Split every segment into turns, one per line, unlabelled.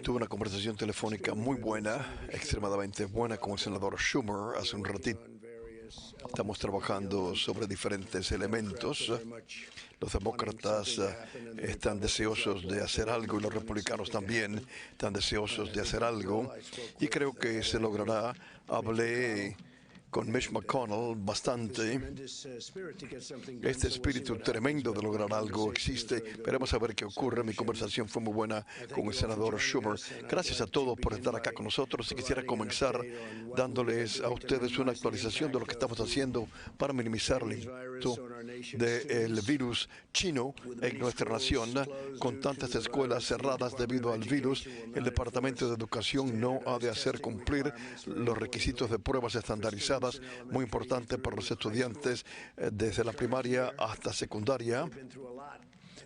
Tuve una conversación telefónica muy buena, extremadamente buena, con el senador Schumer hace un ratito. Estamos trabajando sobre diferentes elementos. Los demócratas están deseosos de hacer algo y los republicanos también están deseosos de hacer algo. Y creo que se logrará. Hablé con Mitch McConnell bastante. Este espíritu tremendo de lograr algo existe. Veremos a ver qué ocurre. Mi conversación fue muy buena con el senador Schumer. Gracias a todos por estar acá con nosotros. Y quisiera comenzar dándoles a ustedes una actualización de lo que estamos haciendo para minimizar el impacto del virus chino en nuestra nación. Con tantas escuelas cerradas debido al virus, el Departamento de Educación no ha de hacer cumplir los requisitos de pruebas estandarizadas, muy importante para los estudiantes desde la primaria hasta secundaria.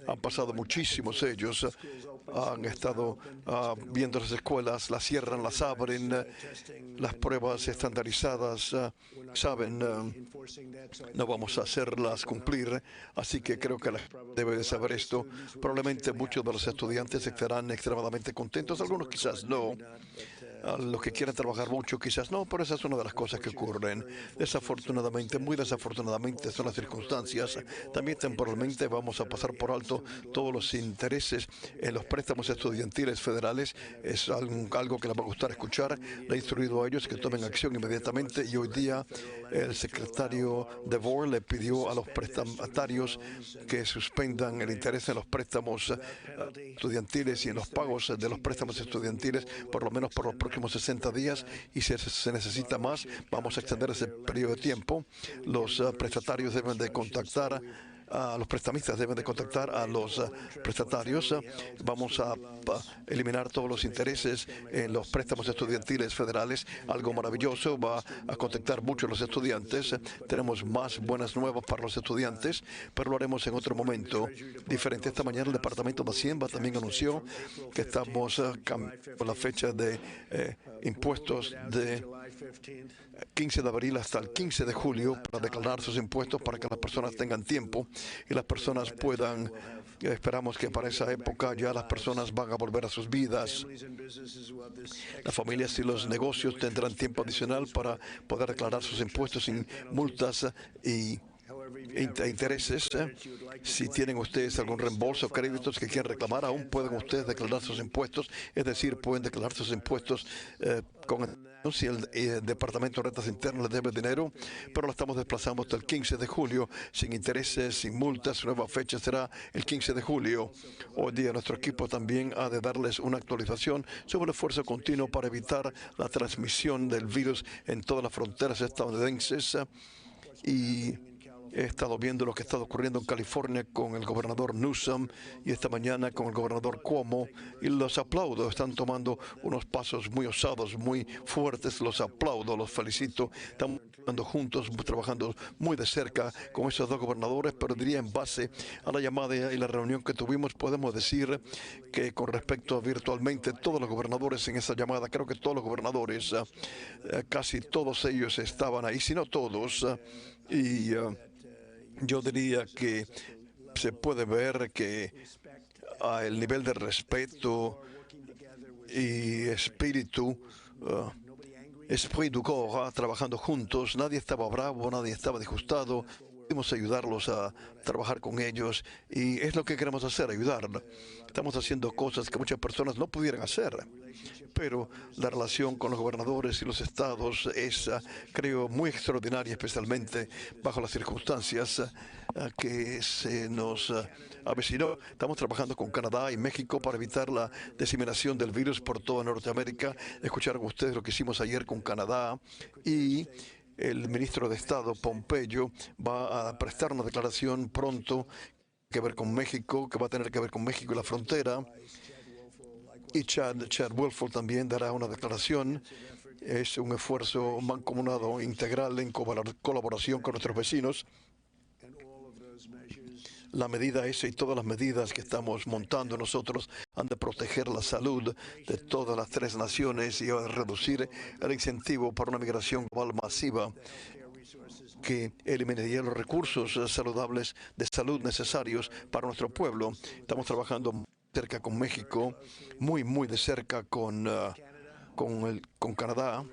Han pasado muchísimos ellos, han estado viendo las escuelas, las cierran, las abren, las pruebas estandarizadas, saben, no vamos a hacerlas cumplir, así que creo que la gente debe de saber esto. Probablemente muchos de los estudiantes estarán extremadamente contentos, algunos quizás no, los que quieran trabajar mucho quizás no, pero esa es una de las cosas que ocurren. Desafortunadamente, muy desafortunadamente son las circunstancias. También temporalmente vamos a pasar por alto todos los intereses en los préstamos estudiantiles federales. Es algo que les va a gustar escuchar. Le he instruido a ellos que tomen acción inmediatamente y hoy día el secretario DeVore le pidió a los prestatarios que suspendan el interés en los préstamos estudiantiles y en los pagos de los préstamos estudiantiles por lo menos por los próximos 60 días, y si se necesita más, vamos a extender ese periodo de tiempo. Los prestatarios deben de contactar a los prestamistas, deben de contactar a los prestatarios. Vamos a eliminar todos los intereses en los préstamos estudiantiles federales, algo maravilloso, va a contactar mucho a los estudiantes. Tenemos más buenas nuevas para los estudiantes, pero lo haremos en otro momento diferente. Esta mañana el Departamento de Hacienda también anunció que estamos cambiando la fecha de impuestos de 15 de abril hasta el 15 de julio para declarar sus impuestos, para que las personas tengan tiempo y las personas puedan, esperamos que para esa época ya las personas van a volver a sus vidas. Las familias y los negocios tendrán tiempo adicional para poder declarar sus impuestos sin multas y intereses. Si tienen ustedes algún reembolso o créditos que quieran reclamar, aún pueden ustedes declarar sus impuestos, es decir, pueden declarar sus impuestos si el Departamento de Rentas Internas les debe dinero, pero lo estamos desplazando hasta el 15 de julio, sin intereses, sin multas. Su nueva fecha será el 15 de julio. Hoy día nuestro equipo también ha de darles una actualización sobre el esfuerzo continuo para evitar la transmisión del virus en todas las fronteras estadounidenses. Y he estado viendo lo que está ocurriendo en California con el gobernador Nacion y esta mañana con el gobernador Cuomo, y los aplaudo. Están tomando unos pasos muy osados, muy fuertes. Los aplaudo, los felicito. Estamos juntos, trabajando muy de cerca con esos dos gobernadores, pero diría en base a la llamada y la reunión que tuvimos, podemos decir que con respecto a virtualmente todos los gobernadores en esa llamada, creo que todos los gobernadores, casi todos ellos estaban ahí, si no todos, y yo diría que se puede ver que el nivel de respeto y espíritu du corps, trabajando juntos, nadie estaba bravo, nadie estaba disgustado. Pudimos ayudarlos a trabajar con ellos y es lo que queremos hacer, ayudar. Estamos haciendo cosas que muchas personas no pudieran hacer, pero la relación con los gobernadores y los estados es, creo, muy extraordinaria, especialmente bajo las circunstancias que se nos avecinó. Estamos trabajando con Canadá y México para evitar la diseminación del virus por toda Norteamérica. Escucharon ustedes lo que hicimos ayer con Canadá, y el ministro de Estado, Pompeyo, va a prestar una declaración pronto que ver con México, que va a tener que ver con México y la frontera. Y Chad Wilford también dará una declaración. Es un esfuerzo mancomunado, integral, en colaboración con nuestros vecinos. La medida esa y todas las medidas que estamos montando nosotros han de proteger la salud de todas las tres naciones y reducir el incentivo para una migración global masiva que eliminaría los recursos saludables de salud necesarios para nuestro pueblo. Estamos trabajando cerca con México, muy de cerca con Canadá.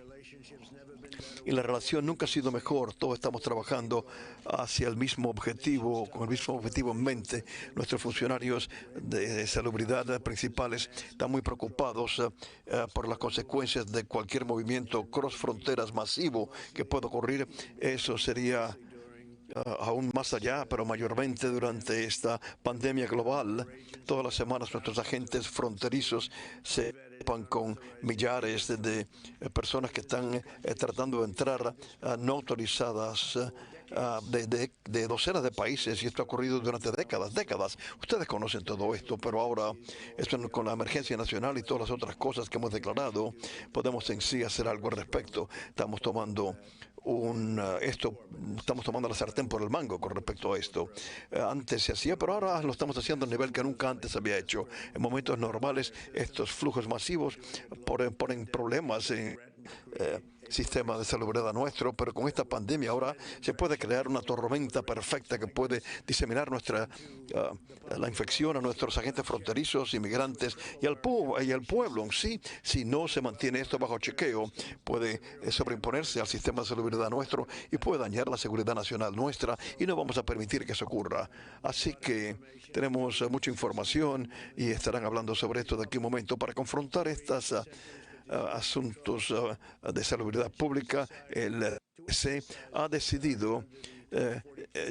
Y la relación nunca ha sido mejor. Todos estamos trabajando hacia el mismo objetivo, con el mismo objetivo en mente. Nuestros funcionarios de salubridad principales están muy preocupados por las consecuencias de cualquier movimiento cross fronteras masivo que pueda ocurrir. Eso sería aún más allá, pero mayormente durante esta pandemia global. Todas las semanas nuestros agentes fronterizos se topan con millares de personas que están tratando de entrar no autorizadas de docenas de países, y esto ha ocurrido durante décadas. Ustedes conocen todo esto, pero ahora, con la emergencia nacional y todas las otras cosas que hemos declarado, podemos en sí hacer algo al respecto. Estamos tomando la sartén por el mango con respecto a esto. Antes se hacía, pero ahora lo estamos haciendo a un nivel que nunca antes había hecho. En momentos normales, estos flujos masivos ponen problemas en sistema de salubridad nuestro, pero con esta pandemia ahora se puede crear una tormenta perfecta que puede diseminar la infección a nuestros agentes fronterizos, inmigrantes y al pueblo en sí. Si no se mantiene esto bajo chequeo, puede sobreimponerse al sistema de salubridad nuestro y puede dañar la seguridad nacional nuestra, y no vamos a permitir que eso ocurra. Así que tenemos mucha información y estarán hablando sobre esto de aquí a un momento para confrontar estas asuntos de salubridad pública. El EC ha decidido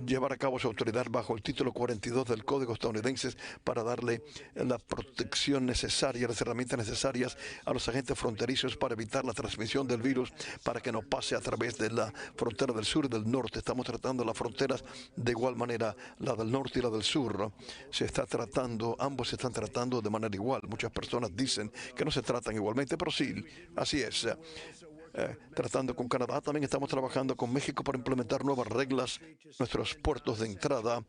llevar a cabo su autoridad bajo el título 42 del Código estadounidense para darle la protección necesaria, las herramientas necesarias a los agentes fronterizos para evitar la transmisión del virus, para que no pase a través de la frontera del sur y del norte. Estamos tratando las fronteras de igual manera, la del norte y la del sur. Ambos se están tratando de manera igual. Muchas personas dicen que no se tratan igualmente, pero sí, así es. Tratando con Canadá, también estamos trabajando con México para implementar nuevas reglas en nuestros puertos de entrada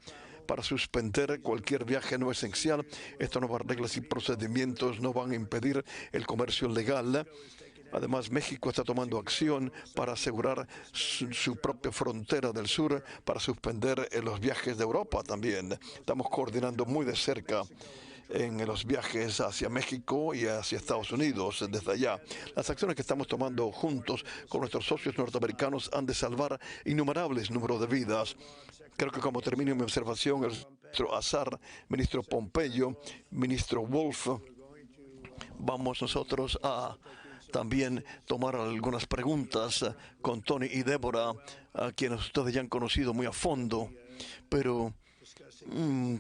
para suspender cualquier viaje no esencial. Estas nuevas reglas y procedimientos no van a impedir el comercio legal. Además, México está tomando acción para asegurar su propia frontera del sur, para suspender los viajes de Europa también. Estamos coordinando muy de cerca en los viajes hacia México y hacia Estados Unidos desde allá. Las acciones que estamos tomando juntos con nuestros socios norteamericanos han de salvar innumerables números de vidas. Creo que como termino mi observación, el ministro Azar, ministro Pompeyo, ministro Wolf, vamos nosotros a también tomar algunas preguntas con Tony y Débora, a quienes ustedes ya han conocido muy a fondo, pero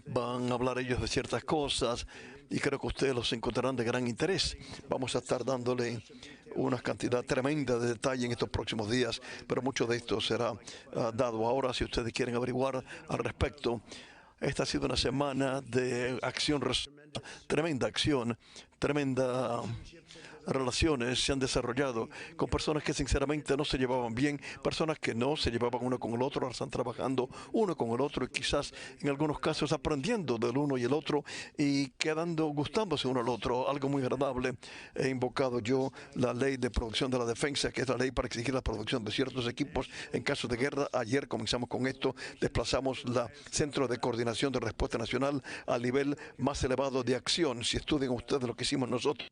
van a hablar ellos de ciertas cosas y creo que ustedes los encontrarán de gran interés. Vamos a estar dándole una cantidad tremenda de detalle en estos próximos días, pero mucho de esto será dado ahora si ustedes quieren averiguar al respecto. Esta ha sido una semana de acción, tremenda acción, tremenda relaciones se han desarrollado con personas que sinceramente no se llevaban bien, personas que no se llevaban uno con el otro, ahora están trabajando uno con el otro y quizás en algunos casos aprendiendo del uno y el otro y gustándose uno al otro, algo muy agradable. He invocado yo la ley de producción de la defensa, que es la ley para exigir la producción de ciertos equipos en caso de guerra. Ayer comenzamos con esto, desplazamos la Centro de Coordinación de Respuesta Nacional al nivel más elevado de acción. Si estudian ustedes lo que hicimos nosotros,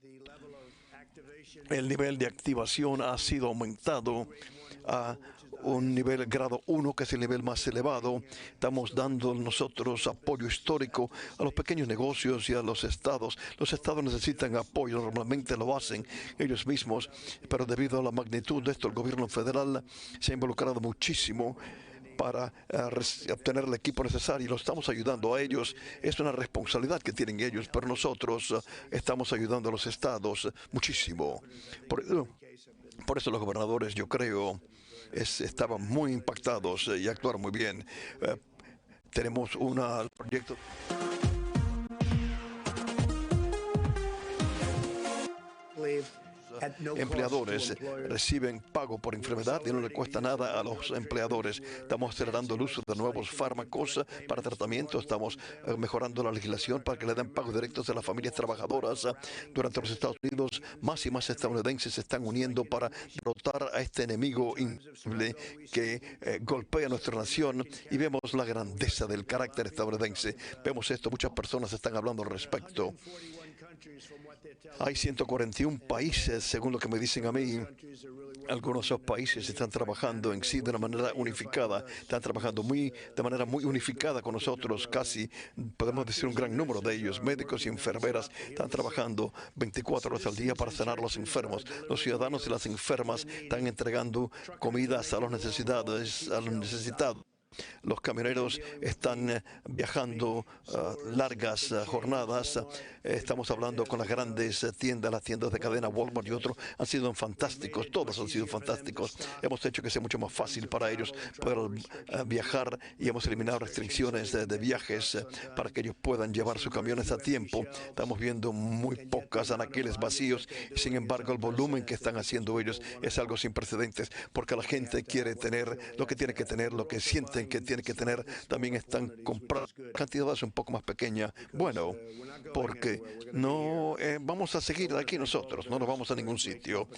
el nivel de activación ha sido aumentado a un nivel grado 1, que es el nivel más elevado. Estamos dando nosotros apoyo histórico a los pequeños negocios y a los estados. Los estados necesitan apoyo, normalmente lo hacen ellos mismos, pero debido a la magnitud de esto, el gobierno federal se ha involucrado muchísimo para obtener el equipo necesario y lo estamos ayudando a ellos. Es una responsabilidad que tienen ellos, pero nosotros estamos ayudando a los estados muchísimo. Por eso los gobernadores, yo creo, estaban muy impactados y actuaron muy bien. Tenemos un proyecto. empleadores reciben pago por enfermedad y no le cuesta nada a los empleadores. Estamos acelerando el uso de nuevos fármacos para tratamiento. Estamos mejorando la legislación para que le den pagos directos a las familias trabajadoras. Durante los Estados Unidos, más y más estadounidenses se están uniendo para derrotar a este enemigo invisible que golpea a nuestra nación, y vemos la grandeza del carácter estadounidense. Vemos esto, muchas personas están hablando al respecto. Hay 141 países, según lo que me dicen a mí. Algunos de esos países están trabajando en sí de una manera unificada, están trabajando de manera muy unificada con nosotros, casi podemos decir un gran número de ellos. Médicos y enfermeras están trabajando 24 horas al día para sanar a los enfermos. Los ciudadanos y las enfermas están entregando comidas a los necesitados. Los camioneros están viajando largas jornadas. Estamos hablando con las grandes tiendas, las tiendas de cadena Walmart y otros. Han sido fantásticos, todos han sido fantásticos. Hemos hecho que sea mucho más fácil para ellos poder viajar, y hemos eliminado restricciones de viajes para que ellos puedan llevar sus camiones a tiempo. Estamos viendo muy pocas anaqueles vacíos. Sin embargo, el volumen que están haciendo ellos es algo sin precedentes, porque la gente quiere tener lo que tiene que tener, lo que sienten que tiene que tener. También están comprando cantidades un poco más pequeñas. Bueno, porque no vamos a seguir aquí nosotros, no nos vamos a ningún sitio.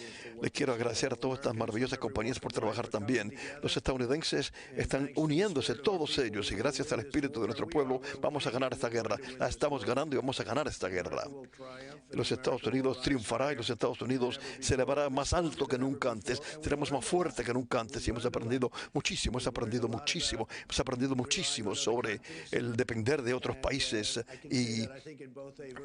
Les quiero agradecer a todas estas maravillosas compañías por trabajar también. Los estadounidenses están uniéndose, todos ellos, y gracias al espíritu de nuestro pueblo vamos a ganar esta guerra. La estamos ganando y vamos a ganar esta guerra. Los Estados Unidos triunfará, y los Estados Unidos se elevará más alto que nunca antes. Seremos más fuertes que nunca antes, y hemos aprendido muchísimo, hemos aprendido muchísimo sobre el depender de otros países, y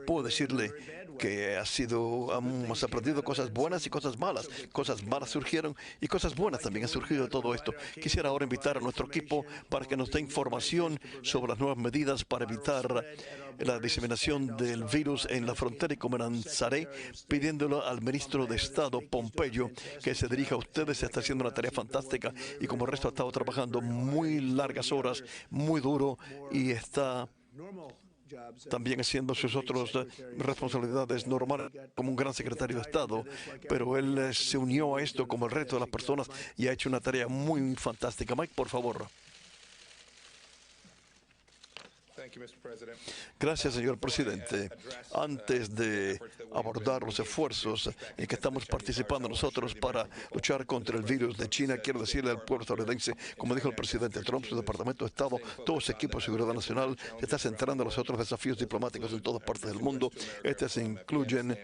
puedo decirle que hemos aprendido cosas buenas y cosas malas. Cosas malas surgieron y cosas buenas también han surgido de todo esto. Quisiera ahora invitar a nuestro equipo para que nos dé información sobre las nuevas medidas para evitar la diseminación del virus en la frontera, y comenzaré pidiéndolo al ministro de Estado, Pompeyo, que se dirija a ustedes. Está haciendo una tarea fantástica, y como el resto ha estado trabajando muy largas horas, muy duro, y está también haciendo sus otras responsabilidades normales como un gran secretario de Estado, pero él se unió a esto como el resto de las personas y ha hecho una tarea muy fantástica. Mike, por favor. Gracias, señor presidente. Antes de abordar los esfuerzos en que estamos participando nosotros para luchar contra el virus de China, quiero decirle al pueblo estadounidense, como dijo el presidente Trump, su Departamento de Estado, todo su equipo de seguridad nacional se está centrando en los otros desafíos diplomáticos en todas partes del mundo. Estos incluyen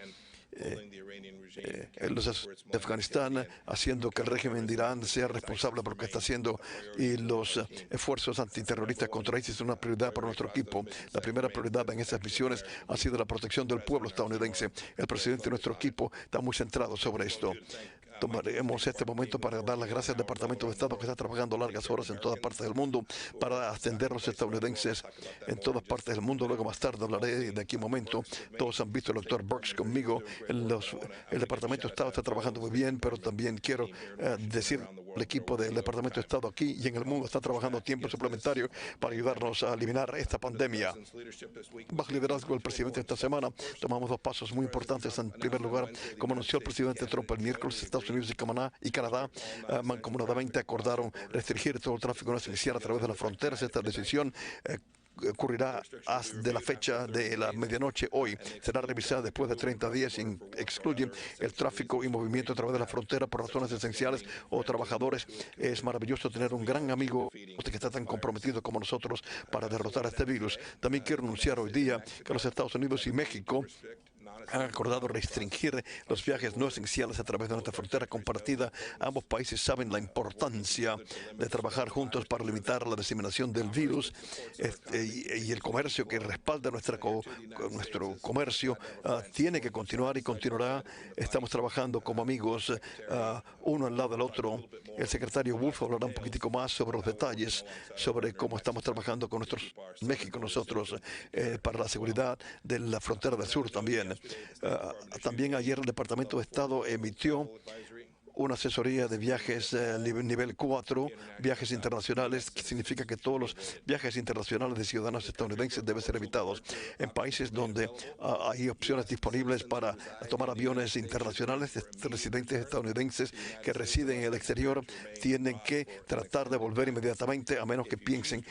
los de Afganistán, haciendo que el régimen de Irán sea responsable por lo que está haciendo, y los esfuerzos antiterroristas contra ISIS es una prioridad para nuestro equipo. La primera prioridad en esas misiones ha sido la protección del pueblo estadounidense. El presidente de nuestro equipo está muy centrado sobre esto. Tomaremos este momento para dar las gracias al Departamento de Estado, que está trabajando largas horas en todas partes del mundo para atender a los estadounidenses en todas partes del mundo. Luego, más tarde, hablaré de aquí un momento. Todos han visto al doctor Burks conmigo. El Departamento de Estado está trabajando muy bien, pero también quiero decir al equipo del Departamento de Estado aquí y en el mundo está trabajando tiempo suplementario para ayudarnos a eliminar esta pandemia. Bajo el liderazgo del presidente esta semana, tomamos dos pasos muy importantes. En primer lugar, como anunció el presidente Trump el miércoles, Estados Unidos y Canadá mancomunadamente acordaron restringir todo el tráfico no esencial a través de las fronteras. Esta decisión ocurrirá de la fecha de la medianoche hoy. Será revisada después de 30 días y excluye el tráfico y movimiento a través de la frontera por razones esenciales o trabajadores. Es maravilloso tener un gran amigo que está tan comprometido como nosotros para derrotar a este virus. También quiero anunciar hoy día que los Estados Unidos y México han acordado restringir los viajes no esenciales a través de nuestra frontera compartida. Ambos países saben la importancia de trabajar juntos para limitar la diseminación del virus, y el comercio que respalda nuestro comercio tiene que continuar y continuará. Estamos trabajando como amigos, uno al lado del otro. El secretario Wolf hablará un poquitico más sobre los detalles, sobre cómo estamos trabajando con México nosotros para la seguridad de la frontera del sur también. También ayer el Departamento de Estado emitió una asesoría de viajes nivel 4, viajes internacionales, que significa que todos los viajes internacionales de ciudadanos estadounidenses deben ser evitados. En países donde hay opciones disponibles para tomar aviones internacionales, residentes estadounidenses que residen en el exterior tienen que tratar de volver inmediatamente, a menos que piensen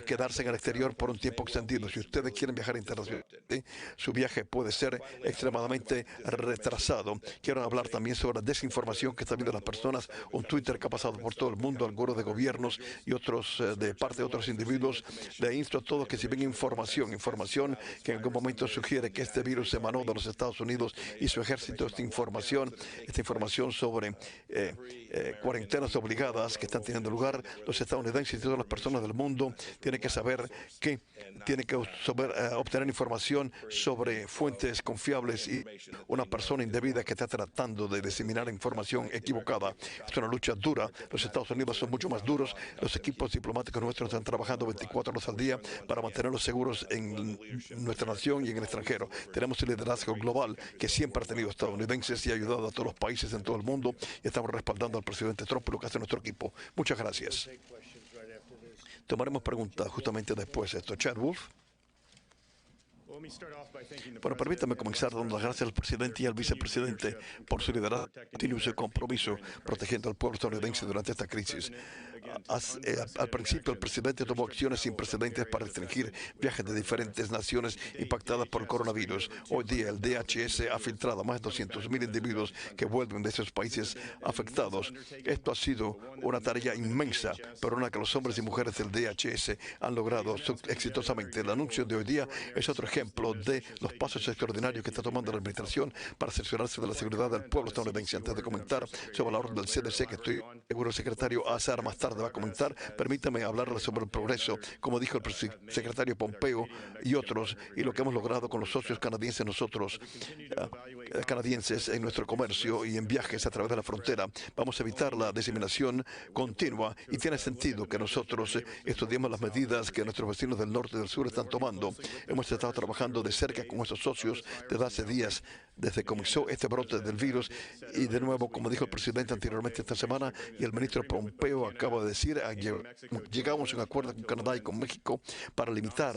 quedarse en el exterior por un tiempo extendido. Si ustedes quieren viajar internacionalmente, su viaje puede ser extremadamente retrasado. Quiero hablar también sobre la desinformación que están viendo las personas, un Twitter que ha pasado por todo el mundo, algunos de gobiernos y otros de parte de otros individuos. Le insto a todos que si ven información que en algún momento sugiere que este virus se emanó de los Estados Unidos y su ejército, esta información sobre cuarentenas obligadas que están teniendo lugar, los estadounidenses y todas las personas del mundo tienen que saber que tienen que obtener información sobre fuentes confiables y una persona indebida que está tratando de diseminar información equivocada. Es una lucha dura. Los Estados Unidos son mucho más duros. Los equipos diplomáticos nuestros están trabajando 24 horas al día para mantenerlos seguros en nuestra nación y en el extranjero. Tenemos el liderazgo global que siempre ha tenido estadounidenses y ha ayudado a todos los países en todo el mundo, y estamos respaldando al presidente Trump y lo que hace nuestro equipo. Muchas gracias. Tomaremos preguntas justamente después de esto. Chad Wolf. Bueno, permítame comenzar dando las gracias al presidente y al vicepresidente por su liderazgo continuo y su compromiso protegiendo al pueblo estadounidense durante esta crisis. Al principio, el presidente tomó acciones sin precedentes para restringir viajes de diferentes naciones impactadas por el coronavirus. Hoy día, el DHS ha filtrado a más de 200,000 individuos que vuelven de esos países afectados. Esto ha sido una tarea inmensa, pero una que los hombres y mujeres del DHS han logrado exitosamente. El anuncio de hoy día es otro ejemplo de los pasos extraordinarios que está tomando la administración para cerciorarse de la seguridad del pueblo estadounidense. Antes de comentar sobre la orden del CDC, que estoy seguro el secretario Azar más tarde va a comentar, permítame hablarles sobre el progreso, como dijo el secretario Pompeo y otros, y lo que hemos logrado con los socios canadienses canadienses en nuestro comercio y en viajes a través de la frontera. Vamos a evitar la diseminación continua y tiene sentido que nosotros estudiemos las medidas que nuestros vecinos del norte y del sur están tomando. Hemos estado trabajando de cerca con nuestros socios desde hace días, desde que comenzó este brote del virus, y de nuevo, como dijo el presidente anteriormente esta semana y el ministro Pompeo acaba de decir, llegamos a un acuerdo con Canadá y con México para limitar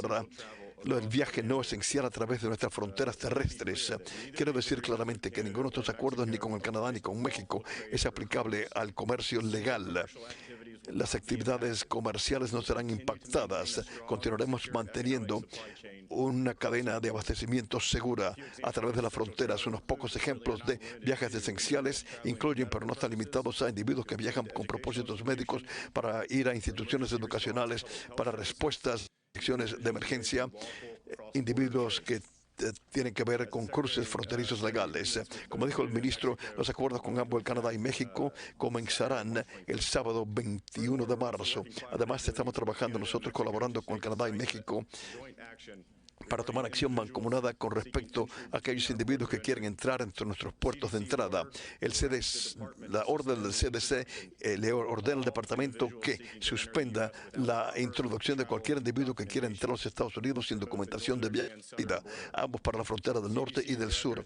el viaje no esencial a través de nuestras fronteras terrestres. Quiero decir claramente que ninguno de estos acuerdos, ni con el Canadá ni con México, es aplicable al comercio legal. Las actividades comerciales no serán impactadas. Continuaremos manteniendo una cadena de abastecimiento segura a través de las fronteras. Unos pocos ejemplos de viajes esenciales incluyen, pero no están limitados a, individuos que viajan con propósitos médicos, para ir a instituciones educacionales, para respuestas de emergencia, individuos que tienen que ver con cruces fronterizos legales. Como dijo el ministro, los acuerdos con ambos, el Canadá y México, comenzarán el sábado 21 de marzo. Además, estamos trabajando nosotros, colaborando con el Canadá y México, para tomar acción mancomunada con respecto a aquellos individuos que quieren entrar entre nuestros puertos de entrada. La orden del CDC le ordena al departamento que suspenda la introducción de cualquier individuo que quiera entrar a los Estados Unidos sin documentación de vida, ambos para la frontera del norte y del sur.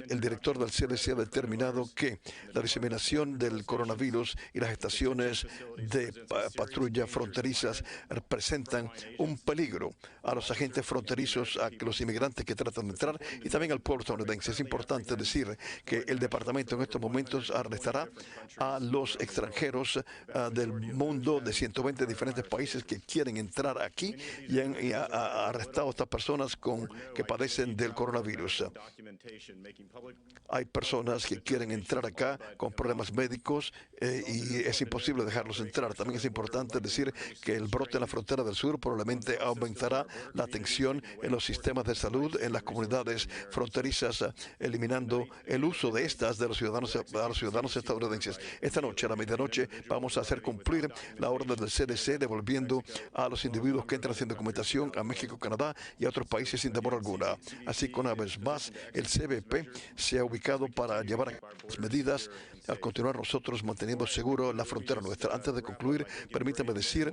El director del CDC ha determinado que la diseminación del coronavirus y las estaciones de patrulla fronterizas representan un peligro a los agentes fronterizos, a los inmigrantes que tratan de entrar y también al pueblo estadounidense. Es importante decir que el departamento en estos momentos arrestará a los extranjeros del mundo de 120 diferentes países que quieren entrar aquí, y han arrestado a estas personas que padecen del coronavirus. Hay personas que quieren entrar acá con problemas médicos y es imposible dejarlos entrar. También es importante decir que el brote en la frontera del sur probablemente aumentará la tensión en los sistemas de salud en las comunidades fronterizas, eliminando el uso de estas a los ciudadanos estadounidenses. Esta noche, a la medianoche, vamos a hacer cumplir la orden del CDC, devolviendo a los individuos que entran sin documentación a México, Canadá y a otros países sin demora alguna. Así que, una vez más, el CBP se ha ubicado para llevar a las medidas al continuar nosotros manteniendo seguro la frontera nuestra. Antes de concluir, permítame decir,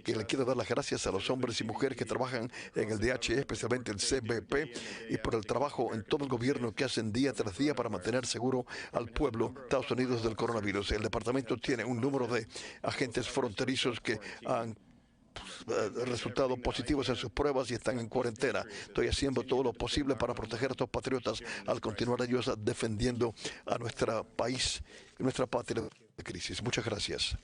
que le quiero dar las gracias a los hombres y mujeres que trabajan en el el DHE, especialmente el CBP, y por el trabajo en todo el gobierno que hacen día tras día para mantener seguro al pueblo de Estados Unidos del coronavirus. El departamento tiene un número de agentes fronterizos que han resultados positivos en sus pruebas y están en cuarentena. Estoy haciendo todo lo posible para proteger a estos patriotas al continuar ellos defendiendo a nuestro país y nuestra patria de crisis. Muchas gracias.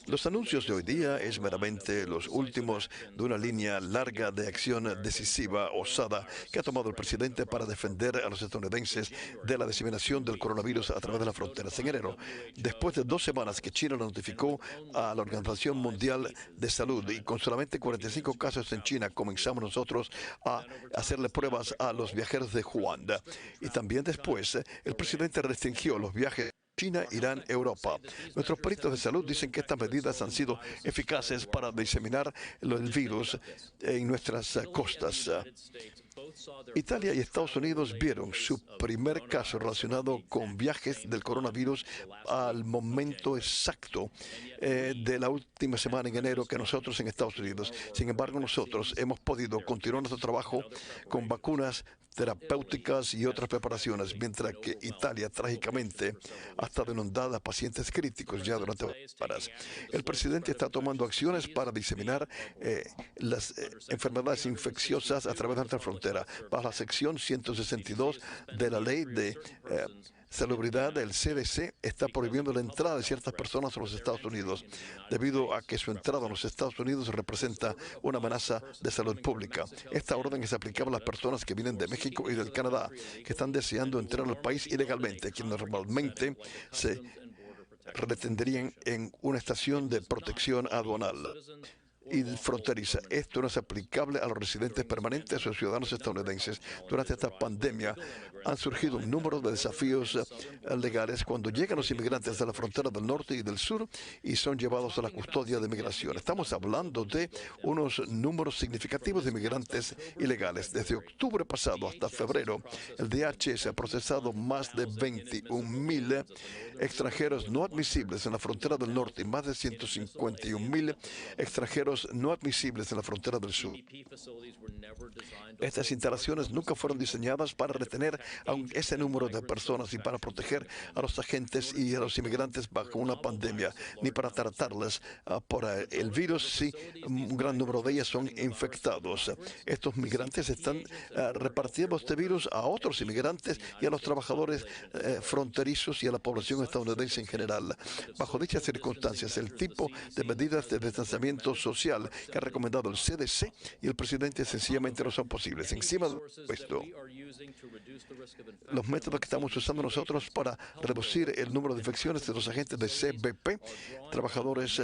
Los anuncios de hoy día es meramente los últimos de una línea larga de acción decisiva, osada, que ha tomado el presidente para defender a los estadounidenses de la diseminación del coronavirus a través de las fronteras. En enero, después de 2 semanas que China lo notificó a la Organización Mundial de Salud y con solamente 45 casos en China, comenzamos nosotros a hacerle pruebas a los viajeros de Wuhan. Y también después, el presidente restringió los viajes China, Irán, Europa. Nuestros peritos de salud dicen que estas medidas han sido eficaces para diseminar el virus en nuestras costas. Italia y Estados Unidos vieron su primer caso relacionado con viajes del coronavirus al momento exacto de la última semana en enero que nosotros en Estados Unidos. Sin embargo, nosotros hemos podido continuar nuestro trabajo con vacunas terapéuticas y otras preparaciones, mientras que Italia trágicamente ha estado inundada de pacientes críticos ya durante horas. El presidente está tomando acciones para diseminar las enfermedades infecciosas a través de nuestra frontera. Bajo la sección 162 de la ley de salubridad del CDC está prohibiendo la entrada de ciertas personas a los Estados Unidos, debido a que su entrada a los Estados Unidos representa una amenaza de salud pública. Esta orden es aplicable a las personas que vienen de México y del Canadá, que están deseando entrar al país ilegalmente, quienes normalmente se retendrían en una estación de protección aduanal y fronteriza. Esto no es aplicable a los residentes permanentes o ciudadanos estadounidenses. Durante esta pandemia han surgido un número de desafíos legales cuando llegan los inmigrantes de la frontera del norte y del sur y son llevados a la custodia de migración. Estamos hablando de unos números significativos de inmigrantes ilegales. Desde octubre pasado hasta febrero, el DHS ha procesado más de 21,000 extranjeros no admisibles en la frontera del norte y más de 151,000 extranjeros no admisibles en la frontera del sur. Estas instalaciones nunca fueron diseñadas para retener a ese número de personas y para proteger a los agentes y a los inmigrantes bajo una pandemia, ni para tratarlas por el virus si un gran número de ellas son infectados. Estos migrantes están repartiendo este virus a otros inmigrantes y a los trabajadores fronterizos y a la población estadounidense en general. Bajo dichas circunstancias, el tipo de medidas de distanciamiento social que ha recomendado el CDC y el presidente sencillamente no son posibles. Encima de esto, los métodos que estamos usando nosotros para reducir el número de infecciones de los agentes de CBP, trabajadores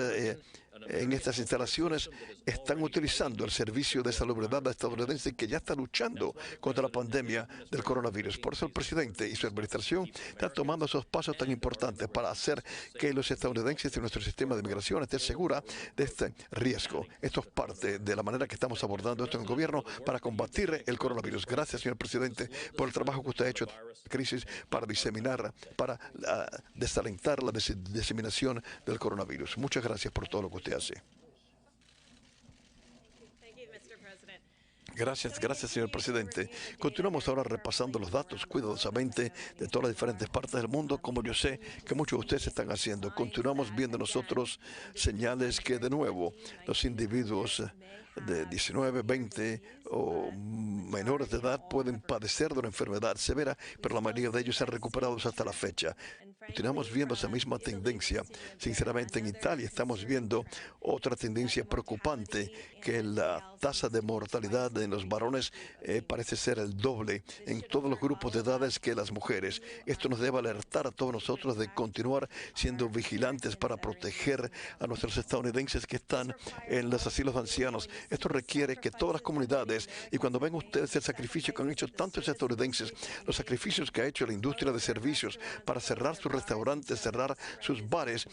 en estas instalaciones, están utilizando el servicio de salubridad estadounidense que ya está luchando contra la pandemia del coronavirus. Por eso el presidente y su administración están tomando esos pasos tan importantes para hacer que los estadounidenses y nuestro sistema de migración estén seguros de este riesgo. Esto es parte de la manera que estamos abordando esto en el gobierno para combatir el coronavirus. Gracias, señor presidente, por el trabajo que usted ha hecho en la crisis para diseminar, para desalentar la diseminación del coronavirus. Muchas gracias por todo lo que usted hace. Gracias, señor presidente. Continuamos ahora repasando los datos cuidadosamente de todas las diferentes partes del mundo, como yo sé que muchos de ustedes están haciendo. Continuamos viendo nosotros señales que, de nuevo, los individuos de 19, 20 o menores de edad pueden padecer de una enfermedad severa, pero la mayoría de ellos se han recuperado hasta la fecha. Continuamos viendo esa misma tendencia. Sinceramente, en Italia estamos viendo otra tendencia preocupante, que la tasa de mortalidad en los varones parece ser el doble en todos los grupos de edades que las mujeres. Esto nos debe alertar a todos nosotros de continuar siendo vigilantes para proteger a nuestros estadounidenses que están en los asilos de ancianos. Esto requiere que todas las comunidades, y cuando ven ustedes el sacrificio que han hecho tantos estadounidenses, los sacrificios que ha hecho la industria de servicios para cerrar sus restaurantes, cerrar sus bares,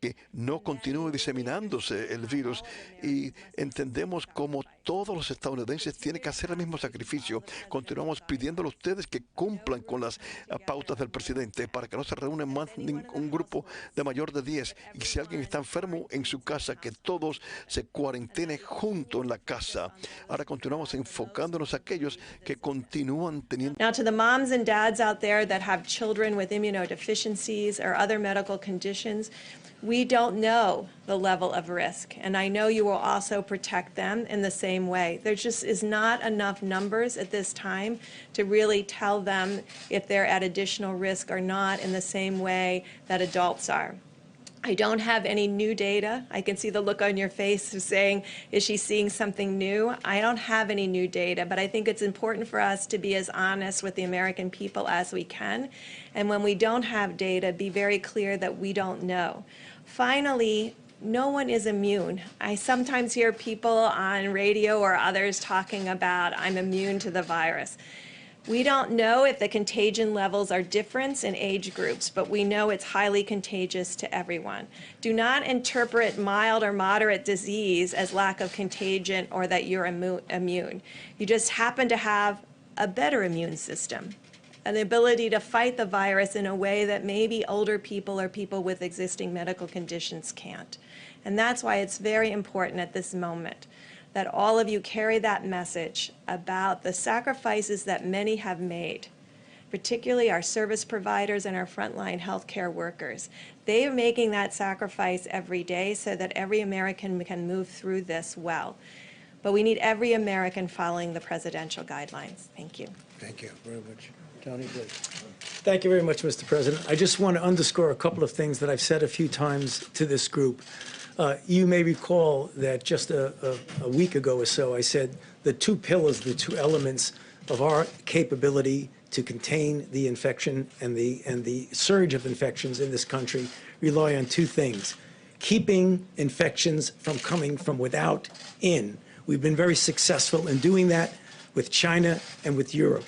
que no continúe diseminándose el virus, y entendemos como todos los estadounidenses tienen que hacer el mismo sacrificio. Continuamos pidiéndole a ustedes que cumplan con las pautas del presidente para que no se reúne más un grupo de mayor de 10, y si alguien está enfermo en su casa, que todos se cuarentenen juntos en la casa. Ahora continuamos enfocándonos a aquellos que continúan teniendo.
Now, to the moms and dads out there that have children with immunodeficiencies or other medical conditions, we don't know the level of risk, and I know you will also protect them in the same way. There just is not enough numbers at this time to really tell them if they're at additional risk or not in the same way that adults are. I don't have any new data. I can see the look on your face of saying, is she seeing something new? I don't have any new data, but I think it's important for us to be as honest with the American people as we can. And when we don't have data, be very clear that we don't know. Finally, no one is immune. I sometimes hear people on radio or others talking about, I'm immune to the virus. We don't know if the contagion levels are different in age groups, but we know it's highly contagious to everyone. Do not interpret mild or moderate disease as lack of contagion or that you're immune. You just happen to have a better immune system, and the ability to fight the virus in a way that maybe older people or people with existing medical conditions can't. And that's why it's very important at this moment that all of you carry that message about the sacrifices that many have made, particularly our service providers and our frontline healthcare workers. They are making that sacrifice every day so that every American can move through this well. But we need every American following the presidential guidelines. Thank you.
Thank you very much. Tony, please. Thank you very much, Mr. President. I just want to underscore a couple of things that I've said a few times to this group. You may recall that just a week ago or so, I said the two pillars, the two elements of our capability to contain the infection and the surge of infections in this country rely on two things: keeping infections from coming from without in. We've been very successful in doing that with China and with Europe.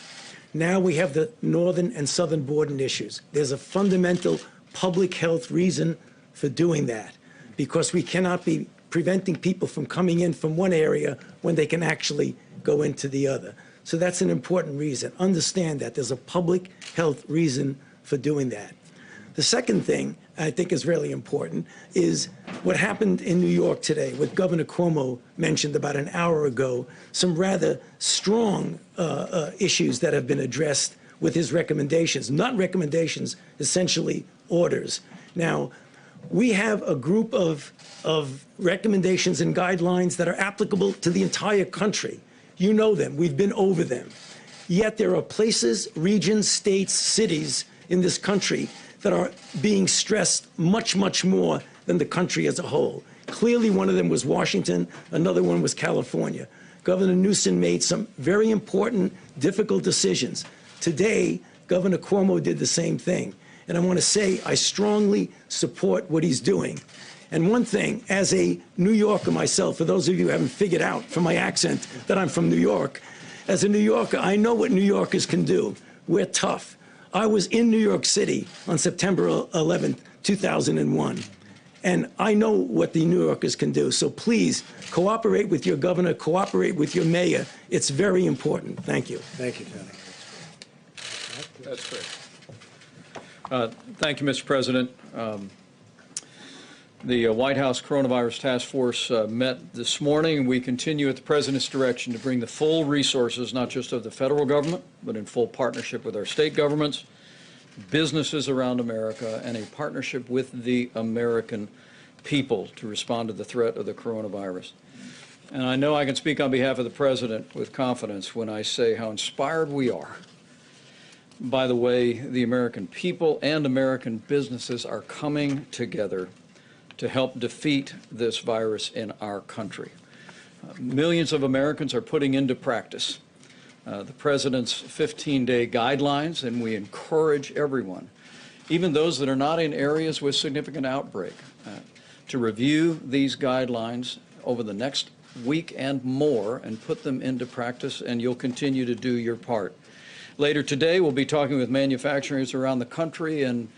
Now we have the northern and southern border issues. There's a fundamental public health reason for doing that, because we cannot be preventing people from coming in from one area when they can actually go into the other. So that's an important reason. Understand that there's a public health reason for doing that. The second thing I think is really important is what happened in New York today, what Governor Cuomo mentioned about an hour ago, some rather strong issues that have been addressed with his recommendations, not recommendations, essentially orders. Now, we have a group of recommendations and guidelines that are applicable to the entire country. You know them. We've been over them. Yet there are places, regions, states, cities in this country that are being stressed much, much more than the country as a whole. Clearly, one of them was Washington. Another one was California. Governor Newsom made some very important, difficult decisions. Today, Governor Cuomo did the same thing. And I want to say I strongly support what he's doing. And one thing, as a New Yorker myself, for those of you who haven't figured out from my accent that I'm from New York, as a New Yorker, I know what New Yorkers can do. We're tough. I was in New York City on September 11th, 2001. And I know what the New Yorkers can do. So please, cooperate with your governor, cooperate with your mayor. It's very important. Thank you. Thank you, Tony.
That's great. Thank you, Mr. President. The White House Coronavirus Task Force met this morning. We continue at the President's direction to bring the full resources, not just of the federal government, but in full partnership with our state governments, businesses around America, and a partnership with the American people to respond to the threat of the coronavirus. And I know I can speak on behalf of the President with confidence when I say how inspired we are by the way the American people and American businesses are coming together to help defeat this virus in our country. Millions of Americans are putting into practice the President's 15-day guidelines, and we encourage everyone, even those that are not in areas with significant outbreak, to review these guidelines over the next week and more and put them into practice, and you'll continue to do your part. Later today, we'll be talking with manufacturers around the country, and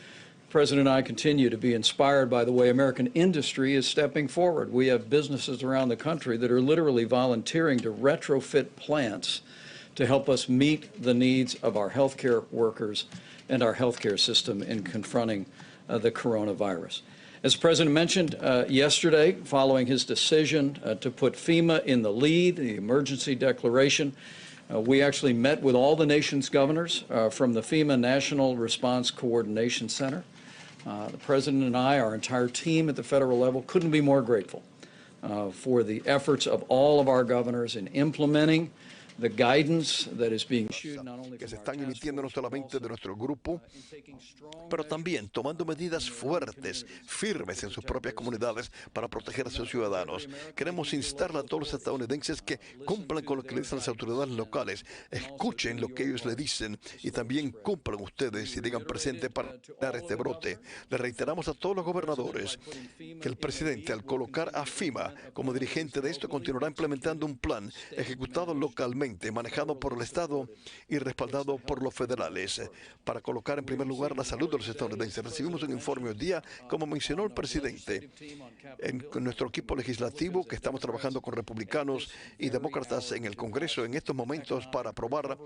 President and I continue to be inspired by the way American industry is stepping forward. We have businesses around the country that are literally volunteering to retrofit plants to help us meet the needs of our healthcare workers and our healthcare system in confronting the coronavirus. As the President mentioned yesterday, following his decision to put FEMA in the lead, the emergency declaration, we actually met with all the nation's governors from the FEMA National Response Coordination Center. The President and I, our entire team at the federal level, couldn't be more grateful for the efforts of all of our governors in implementing the guidance that is being issued not only
que se
from
están
our task
emitiendo no
force, but
solamente
also
de nuestro grupo,
taking strong
pero también tomando medidas fuertes, firmes en sus propias comunidades para proteger a sus ciudadanos. Queremos instarle a todos los estadounidenses que cumplan con lo que le dicen las autoridades locales, escuchen lo que ellos le dicen y también cumplan ustedes y digan presente para dar este brote. Le reiteramos a todos los gobernadores que el presidente, al colocar a FEMA como dirigente de esto, continuará implementando un plan ejecutado localmente, manejado por el Estado y respaldado por los federales, para colocar en primer lugar la salud de los estadounidenses. Recibimos un informe hoy día, como mencionó el presidente, en nuestro equipo legislativo, que estamos trabajando con republicanos y demócratas en el Congreso en estos momentos para aprobar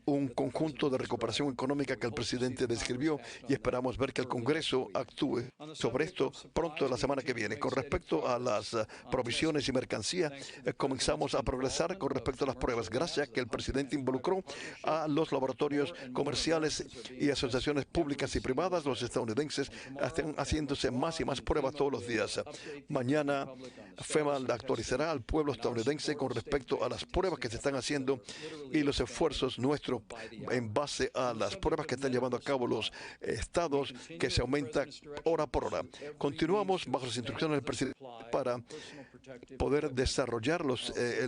un conjunto de recuperación económica que el presidente describió, y esperamos ver que el Congreso actúe sobre esto pronto la semana que viene. Con respecto a las provisiones y mercancía, comenzamos a progresar con respecto a las pruebas, gracias a que el presidente involucró a los laboratorios comerciales y asociaciones públicas y privadas. Los estadounidenses están haciéndose más y más pruebas todos los días. Mañana FEMA actualizará al pueblo estadounidense con respecto a las pruebas que se están haciendo y los esfuerzos nuestros en base a las pruebas que están llevando a cabo los estados, que se aumenta hora por hora. Continuamos bajo las instrucciones del presidente para poder desarrollar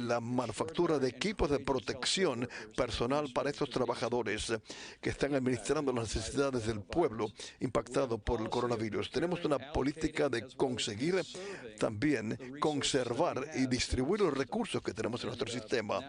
la manufactura de equipos de protección personal para estos trabajadores que están administrando las necesidades del pueblo impactado por el coronavirus. Tenemos una política de conseguir también conservar y distribuir los recursos que tenemos en nuestro sistema.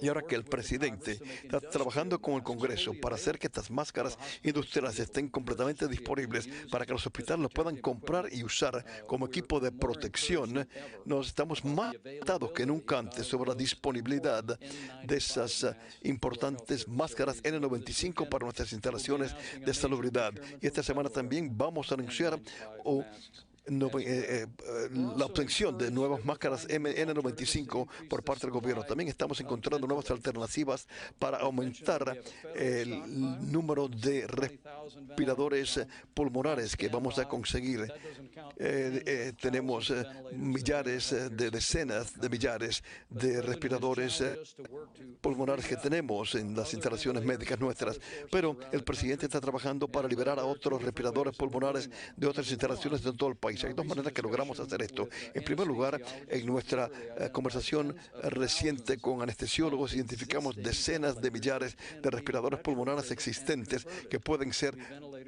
Y ahora que el presidente está trabajando con el Congreso para hacer que estas máscaras industriales estén completamente disponibles para que los hospitales los puedan comprar y usar como equipo de protección, nos estamos más atados que nunca antes sobre la disponibilidad de esas importantes máscaras N95 para nuestras instalaciones de salubridad. Y esta semana también vamos a anunciar la obtención de nuevas máscaras N95 por parte del gobierno. También estamos encontrando nuevas alternativas para aumentar el número de respiradores pulmonares que vamos a conseguir. Tenemos decenas de millares de respiradores pulmonares que tenemos en las instalaciones médicas nuestras, pero el presidente está trabajando para liberar a otros respiradores pulmonares de otras instalaciones de todo el país. Hay dos maneras que logramos hacer esto. En primer lugar, en nuestra conversación reciente con anestesiólogos, identificamos decenas de millares de respiradores pulmonares existentes que pueden ser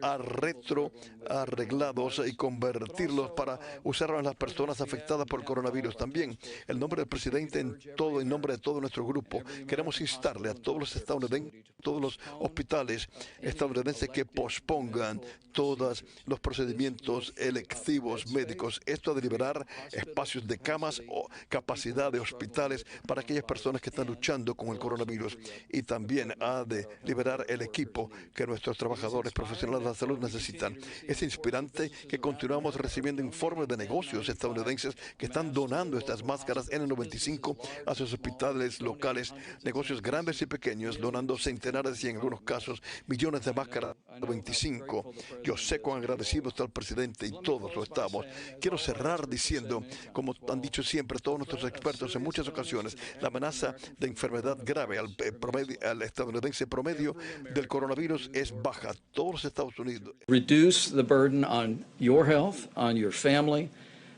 retroarreglados y convertirlos para usarlos en las personas afectadas por el coronavirus. También, en nombre del presidente, en nombre de todo nuestro grupo, queremos instarle a todos los estadounidenses, todos los hospitales estadounidenses, que pospongan todos los procedimientos electivos médicos. Esto ha de liberar espacios de camas o capacidad de hospitales para aquellas personas que están luchando con el coronavirus, y también ha de liberar el equipo que nuestros trabajadores profesionales de la salud necesitan. Es inspirante que continuamos recibiendo informes de negocios estadounidenses que están donando estas máscaras N95 a sus hospitales locales, negocios grandes y pequeños, donando centenares y en algunos casos millones de máscaras N95. Yo sé cuán agradecido está el presidente, y todos lo estamos. Quiero cerrar diciendo, como han dicho siempre todos nuestros expertos en muchas ocasiones, la amenaza de enfermedad grave al estadounidense promedio del coronavirus es baja. Todos los Estados Unidos.
Reduce the burden on your health, on your family,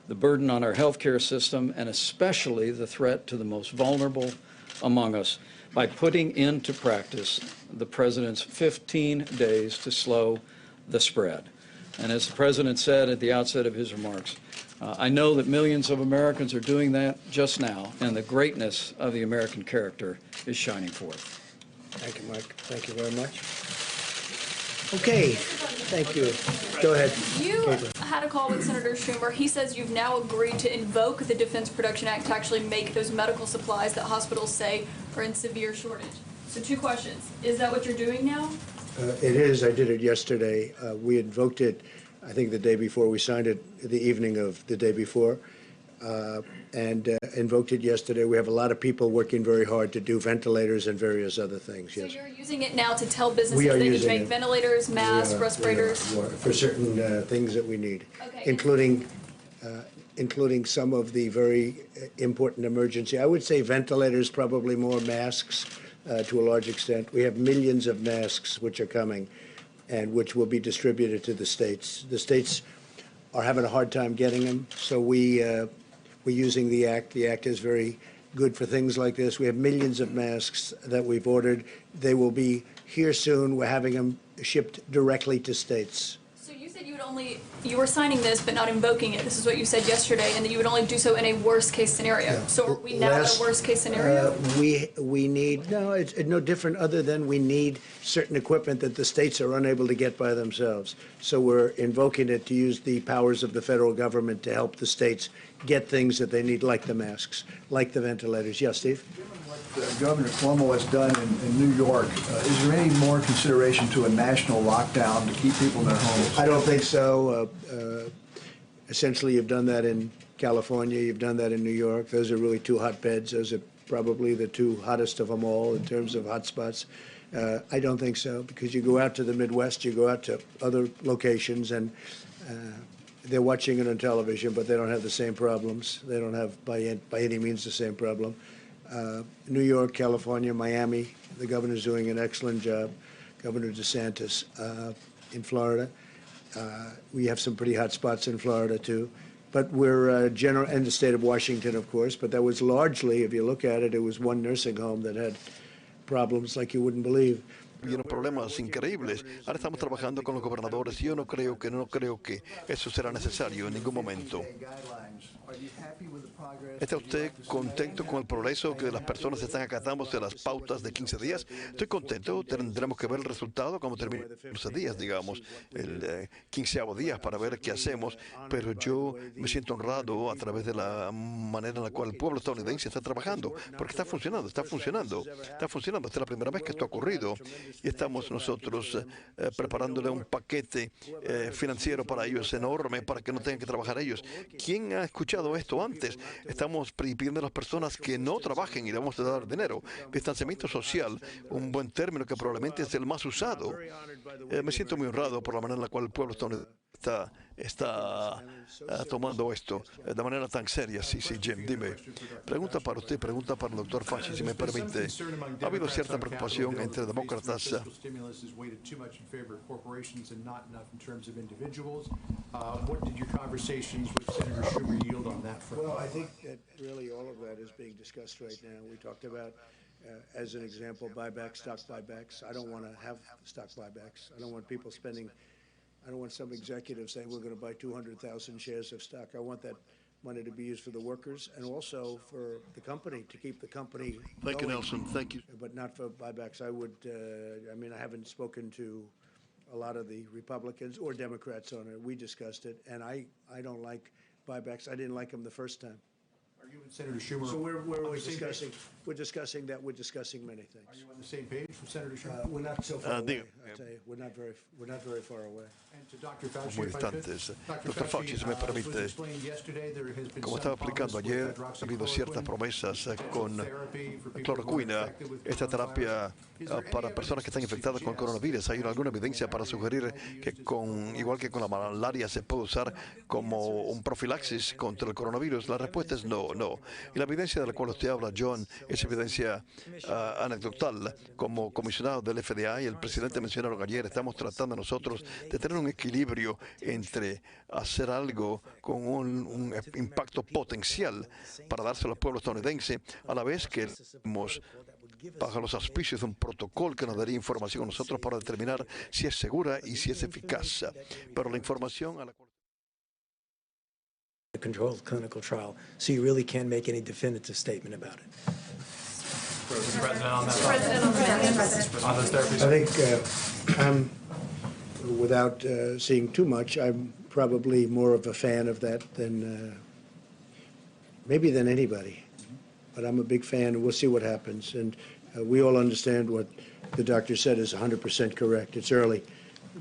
the burden on our healthcare system, and especially the threat to the most vulnerable among us by putting into practice the President's 15 days to slow the spread. And as the President said at the outset of his remarks, I know that millions of Americans are doing that just now, and the greatness of the American character is shining forth.
Thank you, Mike. Thank you very much. Okay. Thank you. Go ahead.
You
Caitlin.
had a call with Senator Schumer. He says you've now agreed to invoke the Defense Production Act to actually make those medical supplies that hospitals say are in severe shortage. So 2 questions. Is that what you're doing now?
It is. I did it yesterday. We invoked it, I think, the day before. We signed it the evening of the day before and invoked it yesterday. We have a lot of people working very hard to do ventilators and various other things, yes.
So you're using it now to tell businesses
We are
they need to
using
make
it.
ventilators, masks,
We are
respirators?
for certain things that we need,
Okay.
including some of the very important emergency. I would say ventilators, probably more masks to a large extent. We have millions of masks which are coming and which will be distributed to the states. The states are having a hard time getting them, so we're using the Act. The Act is very good for things like this. We have millions of masks that we've ordered. They will be here soon. We're having them shipped directly to states.
So you said you were signing this but not invoking it. This is what you said yesterday, and that you would only do so in a worst case scenario.
Yeah.
So are we now in a worst case scenario?
We need, no, it's no different other than we need certain equipment that the states are unable to get by themselves. So we're invoking it to use the powers of the federal government to help the states get things that they need, like the masks, like the ventilators. Yes, Steve?
Governor Cuomo has done in New York, is there any more consideration to a national lockdown to keep people in their homes?
I don't think so. Essentially, you've done that in California, you've done that in New York. Those are really 2 hotbeds. Those are probably the 2 hottest of them all in terms of hotspots. I don't think so, because you go out to the Midwest, you go out to other locations, and they're watching it on television, but they don't have the same problems. They don't have, by any means, the same problem. New York, California, Miami, the governor's doing an excellent job. Governor DeSantis in Florida. We have some pretty hot spots in Florida, too. But we're general, and the state of Washington, of course, but that was largely, if you look at it, it was 1 nursing home that had problems like you wouldn't believe.
Hubieron problemas increíbles. Ahora estamos trabajando con los gobernadores y yo no creo que eso será necesario en ningún momento. ¿Está usted contento con el progreso que las personas están acatando de las pautas de 15 días? Estoy contento. Tendremos que ver el resultado cuando termine 15 días, digamos, el 15º día para ver qué hacemos. Pero yo me siento honrado a través de la manera en la cual el pueblo estadounidense está trabajando. Porque está funcionando, está funcionando. Está funcionando. Esta es la primera vez que esto ha ocurrido. Y estamos nosotros preparándole un paquete financiero para ellos enorme para que no tengan que trabajar ellos. ¿Quién ha escuchado esto antes? Estamos pidiendo a las personas que no trabajen y le vamos a dar dinero. Distanciamiento social, un buen término que probablemente es el más usado. Me siento muy honrado por la manera en la cual el pueblo está tomando esto de manera tan seria. Sí, Jim, dime. Pregunta para usted, pregunta para el doctor Fauci, si me permite. Ha habido cierta preocupación entre demócratas.
Well, I think that really all of that is being discussed right now. We talked about, as an example, buybacks, stock buybacks. I don't want to have stock buybacks. I don't want people spending. I don't want some executive saying we're going to buy 200,000 shares of stock. I want that money to be used for the workers and also for the company, to keep the company
Thank you,
going,
Nelson. Thank you.
but not for buybacks. I would, I mean, I haven't spoken to a lot of the Republicans or Democrats on it. We discussed it, and I don't like buybacks. I didn't like them the first time.
Are you and Senator Schumer?
So we're
on the same
discussing.
page?
We're discussing that. We're discussing many things.
Are you on the same page with Senator Schumer?
We're not so far away.
digo,
I'll tell you, we're not very far away.
And to Dr. Fauci,
Muy
if I could.
distantes.
Dr.
Dr. Fauci, si me
as was
permite.
explained yesterday, there has been
Como
some
estaba explicando
problems
ayer,
with
ha habido ciertas promesas con
therapy for people who are
cloroquina,
infected with
esta terapia
Is there any
para personas que están infectadas con coronavirus. ¿Hay alguna evidencia para sugerir que igual que con la malaria, se puede usar como un profilaxis contra el coronavirus? La respuesta es no. Y la evidencia de la cual usted habla, John, es evidencia anecdotal. Como comisionado del FDA y el presidente mencionaron ayer, estamos tratando nosotros de tener un equilibrio entre hacer algo con un impacto potencial para dárselo al pueblo estadounidense, a la vez que estamos bajo los auspicios de un protocolo que nos daría información a nosotros para determinar si es segura y si es eficaz. Pero la información a la cual
A controlled clinical trial, so you really can't make any definitive statement about it.
President, on that on those therapies.
I think without seeing too much, I'm probably more of a fan of that than maybe than anybody. But I'm a big fan, and we'll see what happens. And we all understand what the doctor said is 100% correct. It's early,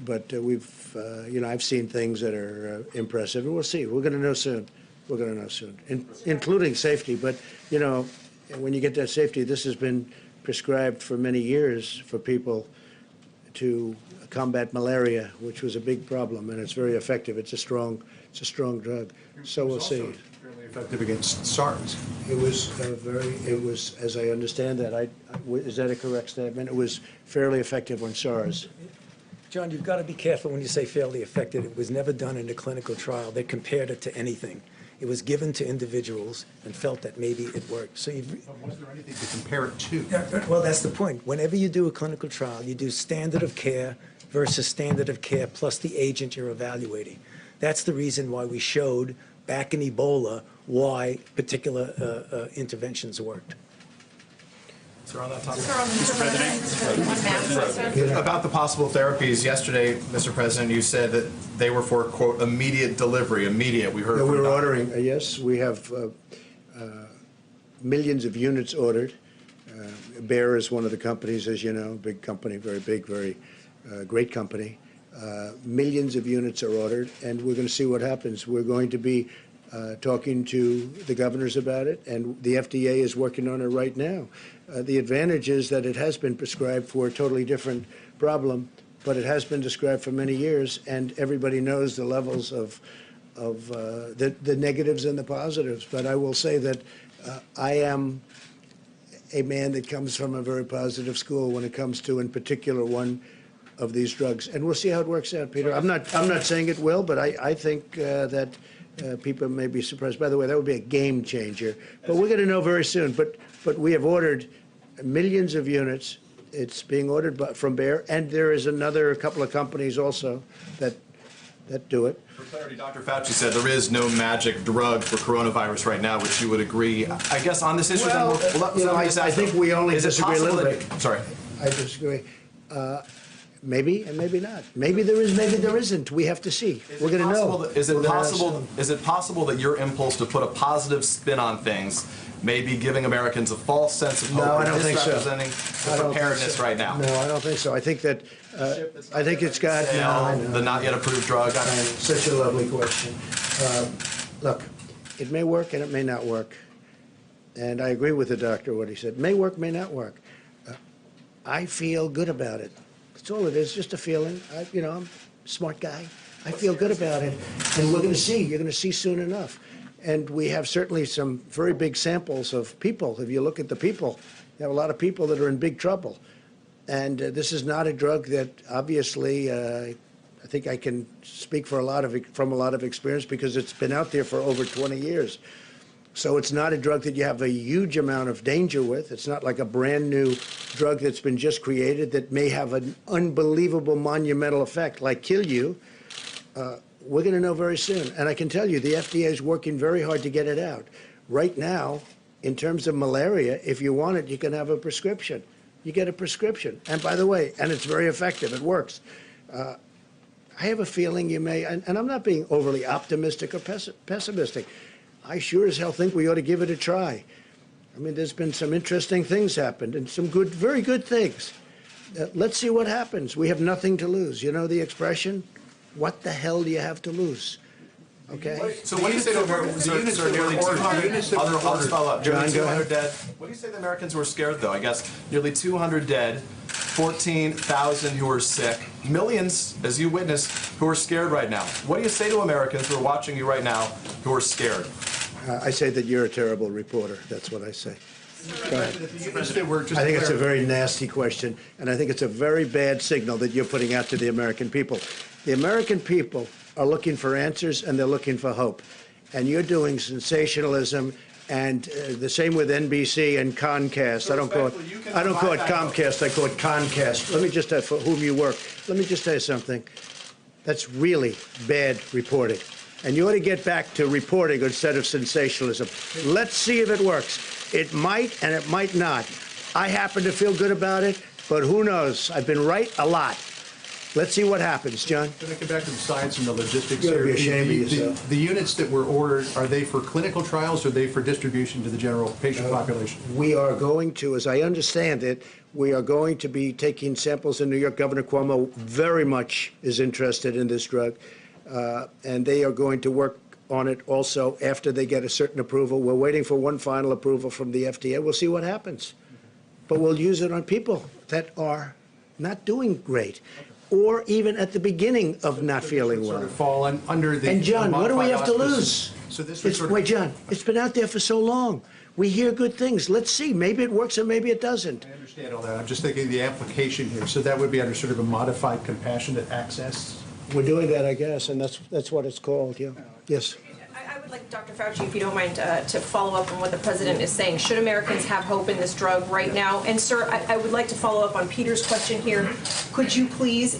but I've seen things that are impressive, and we'll see. We're going to know soon. We're going to know soon, including safety. But, when you get that safety, this has been prescribed for many years for people to combat malaria, which was a big problem, and it's very effective. It's a strong drug. So we'll see.
Fairly effective against SARS.
It was, as I understand that, is that a correct statement? It was fairly effective on SARS.
John, you've got to be careful when you say fairly effective. It was never done in a clinical trial. They compared it to anything. It was given to individuals and felt that maybe it worked. So
Was there anything to compare it to?
well, that's the point. Whenever you do a clinical trial, you do standard of care versus standard of care plus the agent you're evaluating. That's the reason why we showed back in Ebola why particular interventions worked.
Sir, on that topic. Mr. President. About the possible therapies, yesterday, Mr. President, you said that they were for, quote, immediate delivery, immediate. We heard
No,
from
we're ordering, yes, we have millions of units ordered. Bayer is one of the companies, as you know, big company, very big, very great company. Millions of units are ordered, and we're going to see what happens. We're going to be talking to the governors about it, and the FDA is working on it right now. The advantage is that it has been prescribed for a totally different problem, but it has been prescribed for many years, and everybody knows the levels of the negatives and the positives. But I will say that I am a man that comes from a very positive school when it comes to, in particular, one of these drugs. And we'll see how it works out, Peter. I'm not saying it will, but I think that people may be surprised. By the way, that would be a game changer. But we're going to know very soon. But we have ordered millions of units. It's being ordered from Bayer, and there is a couple of companies also that do it.
For clarity, Dr. Fauci said there is no magic drug for coronavirus right now, which you would agree. I guess on this issue,
I think we only disagree a little bit.
Sorry.
I disagree. Maybe and maybe not. Maybe there is, maybe there isn't. We have to see. We're going to know.
Is it possible that your impulse to put a positive spin on things may be giving Americans a false sense of hope?
No, I don't think so.
Misrepresenting the preparedness right now.
No, I don't think so. I think that I think it's got
the not yet approved drug.
Such a lovely question. Look, it may work and it may not work. And I agree with the doctor what he said. May work, may not work. I feel good about it. That's all it is, just a feeling. I'm a smart guy. I feel good about it. And we're going to see. You're going to see soon enough. And we have certainly some very big samples of people. If you look at the people, you have a lot of people that are in big trouble. And this is not a drug that obviously, I think I can speak from a lot of experience because it's been out there for over 20 years. So it's not a drug that you have a huge amount of danger with. It's not like a brand new drug that's been just created that may have an unbelievable monumental effect, like kill you. We're going to know very soon. And I can tell you, the FDA is working very hard to get it out. Right now, in terms of malaria, if you want it, you can have a prescription. You get a prescription. And by the way, and it's very effective. It works. I have a feeling you may, and I'm not being overly optimistic or pessimistic. I sure as hell think we ought to give it a try. I mean, there's been some interesting things happened and some good, very good things. Let's see what happens. We have nothing to lose. You know the expression? What the hell do you have to lose? Okay?
So what do you say to Americans? Sir, nearly 200. I'll just follow up.
John, go ahead.
Dead. What do you say to the Americans who are scared, though? I guess nearly 200 dead, 14,000 who are sick, millions, as you witnessed, who are scared right now. What do you say to Americans who are watching you right now who are scared?
I say that you're a terrible reporter. That's what I say. Go ahead. I
I
think it's a very nasty question, and I think it's a very bad signal that you're putting out to the American people. The American people are looking for answers, and they're looking for hope. And you're doing sensationalism, and the same with NBC and Comcast. I don't call it Comcast. I call it Concast. Let me just tell you for whom you work. Let me just tell you something. That's really bad reporting. And you ought to get back to reporting instead of sensationalism. Let's see if it works. It might and it might not. I happen to feel good about it, but who knows? I've been right a lot. Let's see what happens, John.
Can I get back to the science and the logistics?
You're gonna be
here?
ashamed of yourself.
The units that were ordered, are they for clinical trials or are they for distribution to the general patient population?
We are going to, as I understand it, we are going to be taking samples in New York. Governor Cuomo very much is interested in this drug, and they are going to work on it also after they get a certain approval. We're waiting for one final approval from the FDA. We'll see what happens. But we'll use it on people that are not doing great, or even at the beginning of not feeling
Sort
well.
of fall under the.
And John, what do we have to
modified
lose?
auspices. So this would sort of.
Wait, John, it's been out there for so long. We hear good things. Let's see. Maybe it works and maybe it doesn't.
I understand all that. I'm just thinking of the application here. So that would be under sort of a modified compassionate access?
We're doing that, I guess, and that's what it's called, yeah. Yes.
I would like, Dr. Fauci, if you don't mind, to follow up on what the president is saying. Should Americans have hope in this drug right now? And, sir, I would like to follow up on Peter's question here. Could you please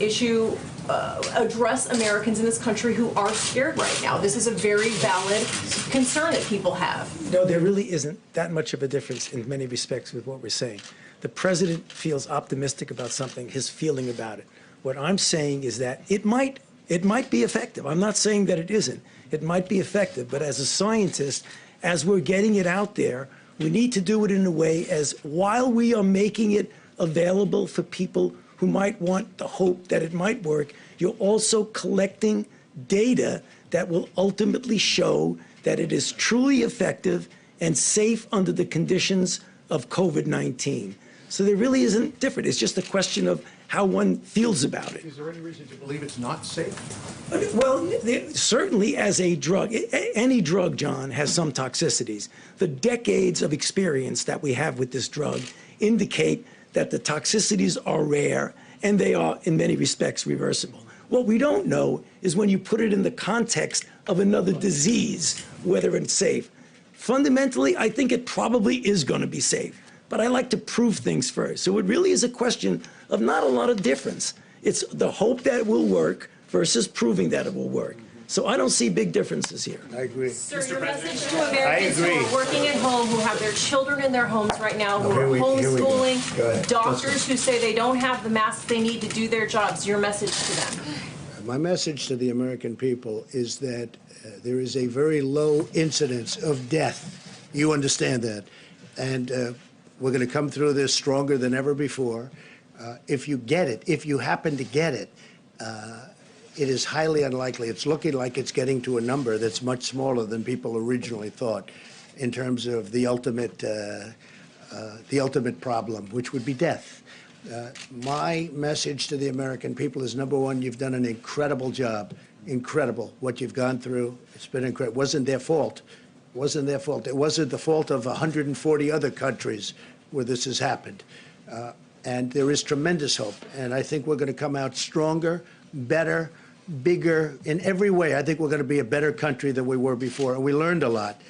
address Americans in this country who are scared right now? This is a very valid concern that people have.
No, there really isn't that much of a difference in many respects with what we're saying. The president feels optimistic about something, his feeling about it. What I'm saying is that it might be effective. I'm not saying that it isn't. It might be effective, but as a scientist, as we're getting it out there, we need to do it in a way as while we are making it available for people who might want the hope that it might work, you're also collecting data that will ultimately show that it is truly effective and safe under the conditions of COVID-19. So there really isn't different. It's just a question of how one feels about it.
Is there any reason to believe it's not safe?
Well, certainly as a drug, any drug, John, has some toxicities. The decades of experience that we have with this drug indicate that the toxicities are rare and they are, in many respects, reversible. What we don't know is when you put it in the context of another disease, whether it's safe. Fundamentally, I think it probably is going to be safe. But I like to prove things first. So it really is a question of not a lot of difference. It's the hope that it will work versus proving that it will work. So I don't see big differences here.
I agree.
Sir, your message to Americans who are working at home, who have their children in their homes right now, who are homeschooling, doctors who say they don't have the masks they need to do their jobs, your message to them.
My message to the American people is that there is a very low incidence of death. You understand that. And we're going to come through this stronger than ever before. If you get it, if you happen to get it, it is highly unlikely. It's looking like it's getting to a number that's much smaller than people originally thought in terms of the ultimate problem, which would be death. My message to the American people is, number one, you've done an incredible job. Incredible what you've gone through. It's been incredible. It wasn't their fault. It wasn't their fault. It wasn't the fault of 140 other countries where this has happened. And there is tremendous hope. And I think we're going to come out stronger, better, bigger in every way. I think we're going to be a better country than we were before. And we learned a lot.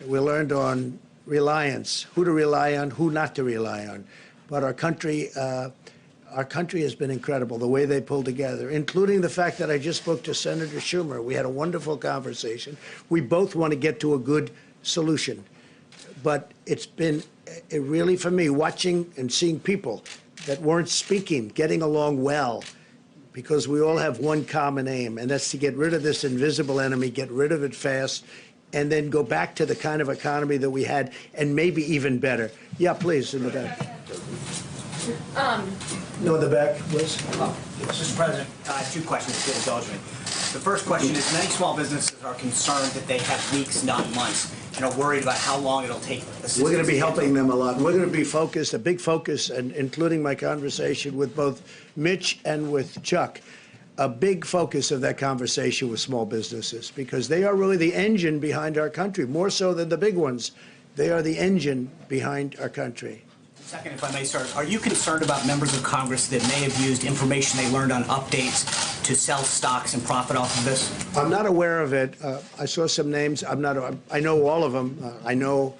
We learned on reliance, who to rely on, who not to rely on. But our country has been incredible, the way they pulled together, including the fact that I just spoke to Senator Schumer. We had a wonderful conversation. We both want to get to a good solution. But it's been really, for me, watching and seeing people that weren't speaking, getting along well, because we all have one common aim, and that's to get rid of this invisible enemy, get rid of it fast, and then go back to the kind of economy that we had, and maybe even better. Yeah, please, in the back. No, in the back, please.
Mr. President, two questions, if you'll indulge me. The first question is, many small businesses are concerned that they have weeks, not months, and are worried about how long it'll take.
We're going to be helping them a lot. We're going to be focused, a big focus, and including my conversation with both Mitch and with Chuck, a big focus of that conversation with small businesses, because they are really the engine behind our country, more so than the big ones. They are the engine behind our country.
Second, if I may start, are you concerned about members of Congress that may have used information they learned on updates to sell stocks and profit off of this?
I'm not aware of it. I saw some names. I know all of them. I know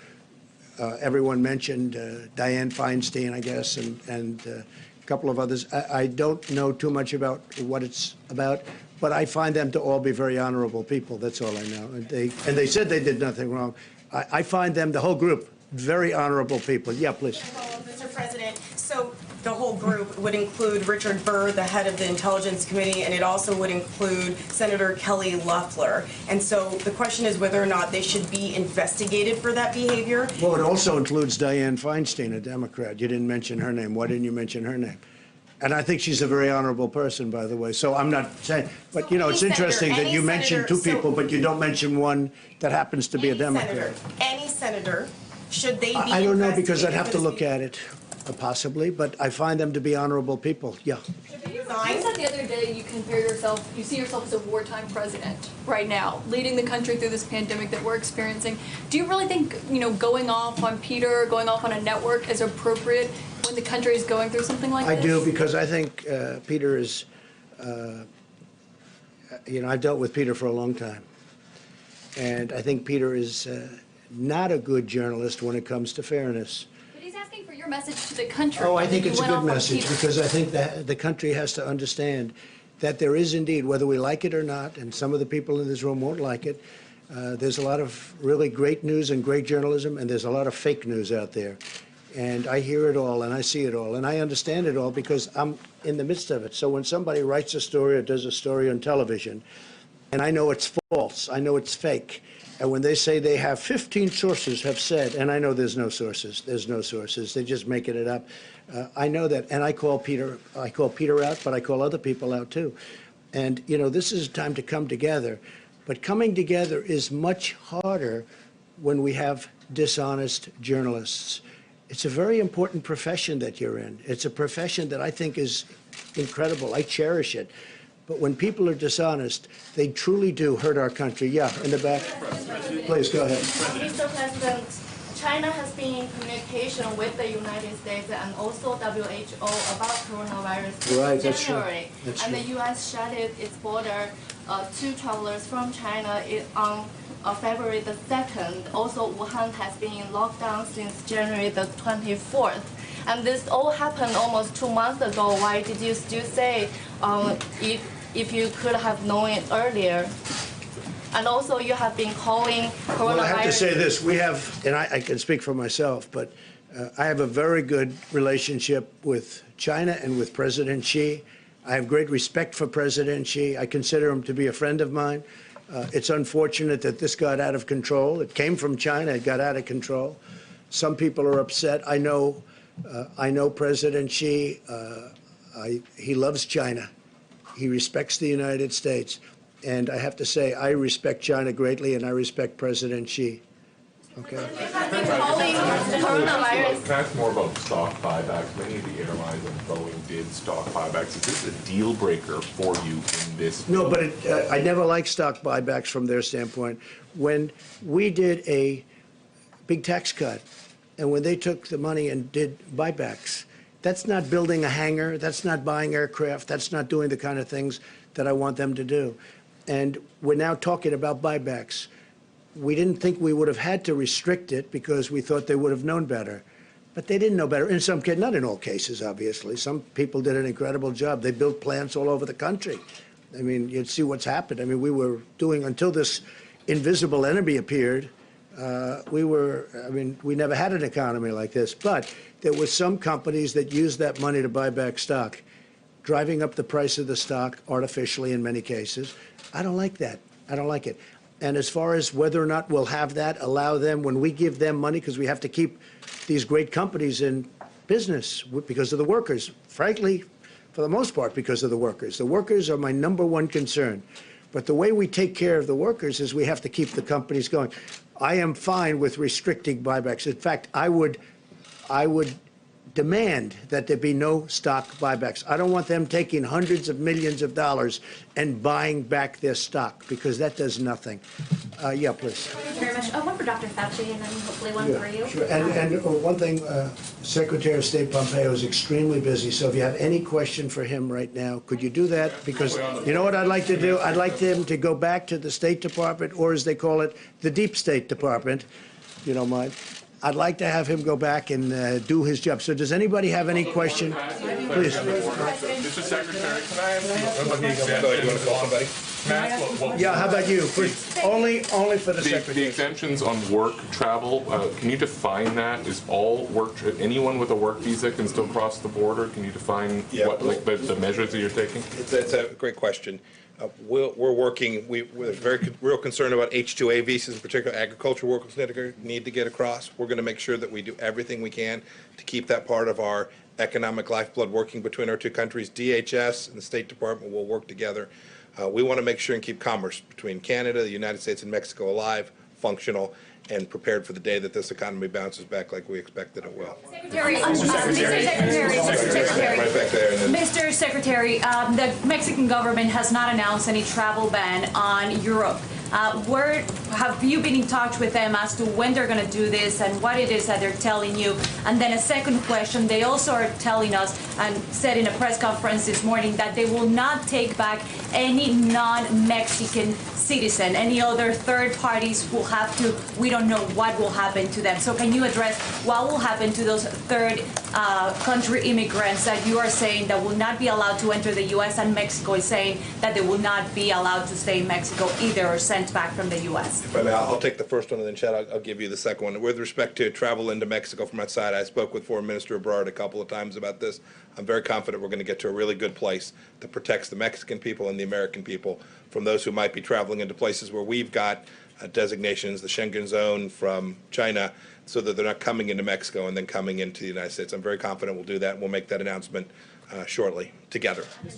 everyone mentioned Dianne Feinstein, I guess, and a couple of others. I don't know too much about what it's about, but I find them to all be very honorable people. That's all I know. And they said they did nothing wrong. I find them, the whole group, very honorable people. Yeah, please.
Mr. President, so the whole group would include Richard Burr, the head of the Intelligence Committee, and it also would include Senator Kelly Loeffler. And so the question is whether or not they should be investigated for that behavior.
Well, it also includes Dianne Feinstein, a Democrat. You didn't mention her name. Why didn't you mention her name? And I think she's a very honorable person, by the way. So I'm not saying, but you know, it's interesting that you mentioned two people, but you don't mention one that happens to be a Democrat.
Any senator, should they be
I don't know, because I'd
investigated
have
for
to
this
look at it, possibly, but I find them to be honorable people, yeah.
You said the other day you see yourself as a wartime president right now, leading the country through this pandemic that we're experiencing. Do you really think, going off on Peter, going off on a network is appropriate when the country is going through something like this?
I do, because I think Peter is, I've dealt with Peter for a long time. And I think Peter is not a good journalist when it comes to fairness.
But he's asking for your message to the country.
Oh, I think
You
it's a
went
good
off on
message,
Peter.
because I think that the country has to understand that there is indeed, whether we like it or not, and some of the people in this room won't like it, there's a lot of really great news and great journalism, and there's a lot of fake news out there. And I hear it all, and I see it all, and I understand it all because I'm in the midst of it. So when somebody writes a story or does a story on television, and I know it's false, I know it's fake, and when they say they have 15 sources have said, and I know there's no sources, they're just making it up. I know that, and I call Peter out, but I call other people out too. And, this is time to come together. But coming together is much harder when we have dishonest journalists. It's a very important profession that you're in. It's a profession that I think is incredible. I cherish it. But when people are dishonest, they truly do hurt our country. Yeah, in the back. Please, go ahead.
Mr. President, China has been in communication with the United States and also WHO about coronavirus
Right,
in
that's true.
January.
That's
and
true.
the U.S. shut its border to travelers from China on February the 2nd. Also, Wuhan has been in lockdown since January the 24th. And this all happened almost 2 months ago. Why did you still say if you could have known it earlier? And also, you have been calling coronavirus.
Well, I have to say this. We have, and I can speak for myself, but I have a very good relationship with China and with President Xi. I have great respect for President Xi. I consider him to be a friend of mine. It's unfortunate that this got out of control. It came from China. It got out of control. Some people are upset. I know President Xi. He loves China. He respects the United States. And I have to say, I respect China greatly, and I respect President Xi. Okay?
Calling coronavirus.
Can I ask more about stock buybacks? Many of the airlines and Boeing did stock buybacks. Is this a deal breaker for you in this?
No, but I never liked stock buybacks from their standpoint. When we did a big tax cut, and when they took the money and did buybacks, that's not building a hangar, that's not buying aircraft, that's not doing the kind of things that I want them to do. And we're now talking about buybacks. We didn't think we would have had to restrict it because we thought they would have known better. But they didn't know better. In some cases, not in all cases, obviously. Some people did an incredible job. They built plants all over the country. I mean, you'd see what's happened. I mean, we were doing, until this invisible enemy appeared, we never had an economy like this. But there were some companies that used that money to buy back stock, driving up the price of the stock artificially in many cases. I don't like that. I don't like it. And as far as whether or not we'll have that, allow them, when we give them money, because we have to keep these great companies in business because of the workers, frankly, for the most part, because of the workers. The workers are my #1 concern. But the way we take care of the workers is we have to keep the companies going. I am fine with restricting buybacks. In fact, I would demand that there be no stock buybacks. I don't want them taking hundreds of millions of dollars and buying back their stock, because that does nothing. Yeah, please.
Thank you very much. One for Dr. Fauci, and then hopefully one for you.
Sure. And one thing, Secretary of State Pompeo is extremely busy, so if you have any question for him right now, could you do that? Because you know what I'd like to do? I'd like him to go back to the State Department, or as they call it, the Deep State Department, if you don't mind. I'd like to have him go back and do his job. So does anybody have any question? Please.
Mr. Secretary, can I ask you want to call somebody?
Yeah, how about you? Only for the Secretary.
The exemptions on work travel, can you define that? Is all work, anyone with a work visa can still cross the border? Can you define what, like the measures that you're taking?
It's a great question. We're working, we're very real concerned about H-2A visas, in particular agricultural workers need to get across. We're going to make sure that we do everything we can to keep that part of our economic lifeblood working between our two countries. DHS and the State Department will work together. We want to make sure and keep commerce between Canada, the United States, and Mexico alive, functional, and prepared for the day that this economy bounces back like we expect that it will.
Mr. Secretary, the Mexican government has not announced any travel ban on Europe. Where have you been in touch with them as to when they're going to do this and what it is that they're telling you? And then a second question, they also are telling us and said in a press conference this morning that they will not take back any non-Mexican citizen. Any other third parties will have to, we don't know what will happen to them. So can you address what will happen to those third country immigrants that you are saying that will not be allowed to enter the U.S. and Mexico is saying that they will not be allowed to stay in Mexico either or sent back from the U.S.?
If I may, I'll take the first one and then Chad, I'll give you the second one. With respect to travel into Mexico from outside, I spoke with Foreign Minister Ebrard a couple of times about this. I'm very confident we're going to get to a really good place that protects the Mexican people and the American people from those who might be traveling into places where we've got designations, the Schengen zone from China, so that they're not coming into Mexico and then coming into the United States. I'm very confident we'll do that, and we'll make that announcement shortly together.
And